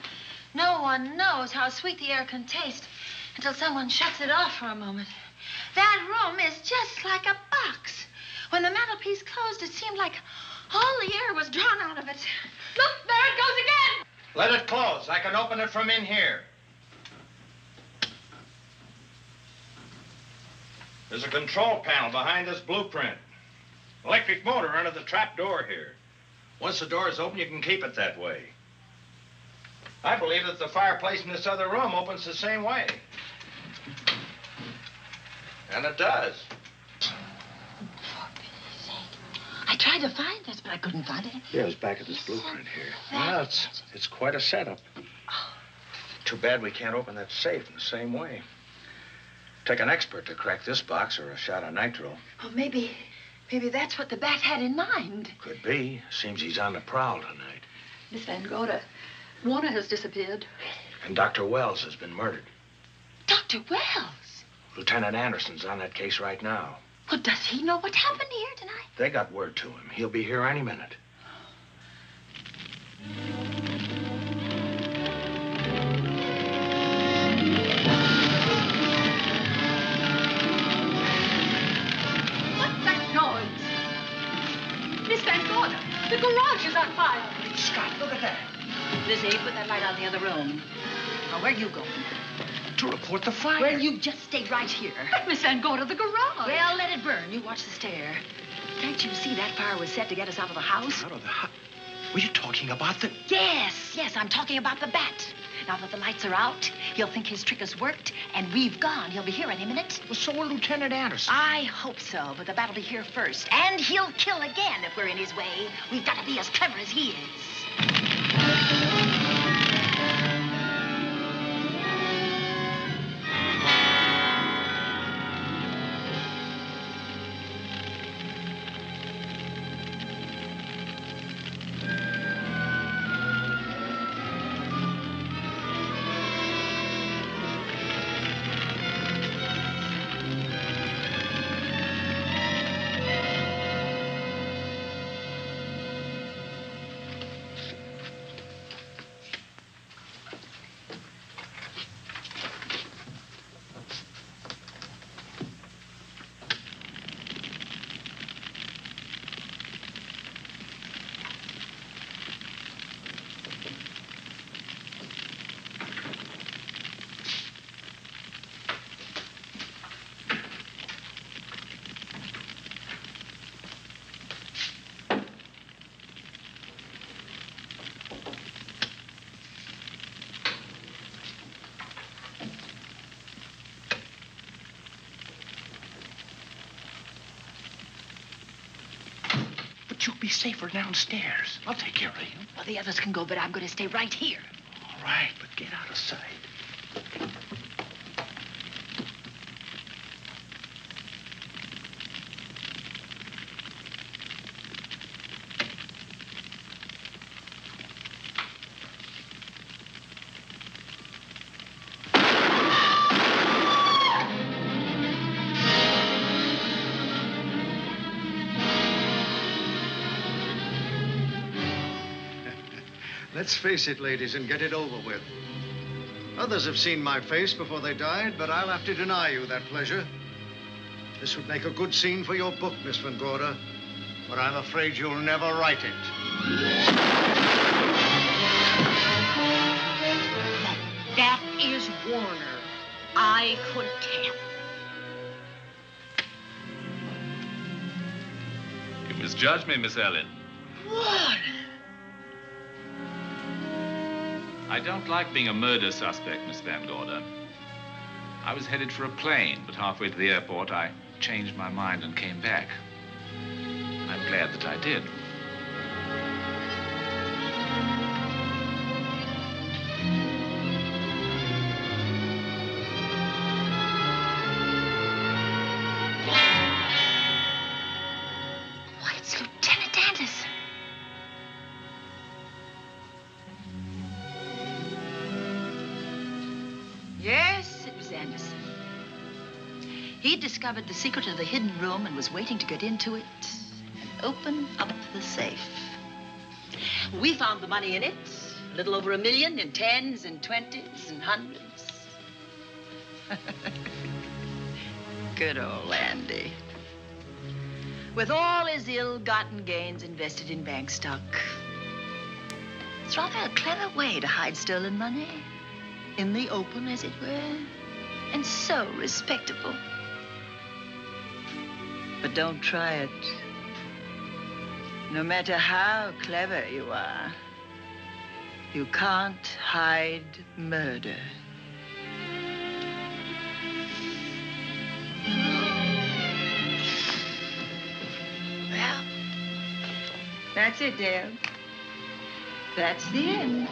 no one knows how sweet the air can taste until someone shuts it off for a moment. That room is just like a box. When the mantelpiece closed, it seemed like all the air was drawn out of it. Look, there it goes again. Let it close. I can open it from in here. There's a control panel behind this blueprint. Electric motor under the trap door here. Once the door is open, you can keep it that way. I believe that the fireplace in this other room opens the same way. And it does. I tried to find this, but I couldn't find it. Yeah, it's back of this blueprint here. Well, it's quite a setup. Too bad we can't open that safe in the same way. Take an expert to crack this box or a shot of nitro. Oh, maybe that's what the bat had in mind. Could be. Seems he's on the prowl tonight. Miss Van Gorder, Warner has disappeared. And Dr. Wells has been murdered. Dr. Wells? Lieutenant Anderson's on that case right now. Well, does he know what happened here tonight? They got word to him. He'll be here any minute. What's that noise? Miss Van Gorder, the garage is on fire. Scott, look at that. Lizzie, put that light out in the other room. Now, where are you going? To report the fire. Well, you just stay right here. But Miss Van Gorder, the garage. Well, let it burn. You watch the stair. Can't you see that fire was set to get us out of the house? Out of the house? Were you talking about the... Yes, I'm talking about the bat. Now that the lights are out, he'll think his trick has worked, and we've gone. He'll be here any minute. Well, so will Lieutenant Anderson. I hope so, but the bat will be here first. And he'll kill again if we're in his way. We've got to be as clever as he is. You'll be safer downstairs. I'll take care of you. Well, the others can go, but I'm going to stay right here. All right, but get out of sight. Let's face it, ladies, and get it over with. Others have seen my face before they died, but I'll have to deny you that pleasure. This would make a good scene for your book, Miss Van Gorder, but I'm afraid you'll never write it. That is Warner. I could tell. You misjudged me, Miss Ellen. Warner! I don't like being a murder suspect, Miss Van Gorder. I was headed for a plane, but halfway to the airport, I changed my mind and came back. I'm glad that I did. Why, it's Lieutenant Anderson. Yes, it was Anderson. He discovered the secret of the hidden room and was waiting to get into it and open up the safe. We found the money in it, a little over $1 million in tens and twenties and hundreds. Good old Andy. With all his ill-gotten gains invested in bank stock. It's rather a clever way to hide stolen money. In the open, as it were, and so respectable. But don't try it. No matter how clever you are, you can't hide murder. Well, that's it, Dale. That's the end.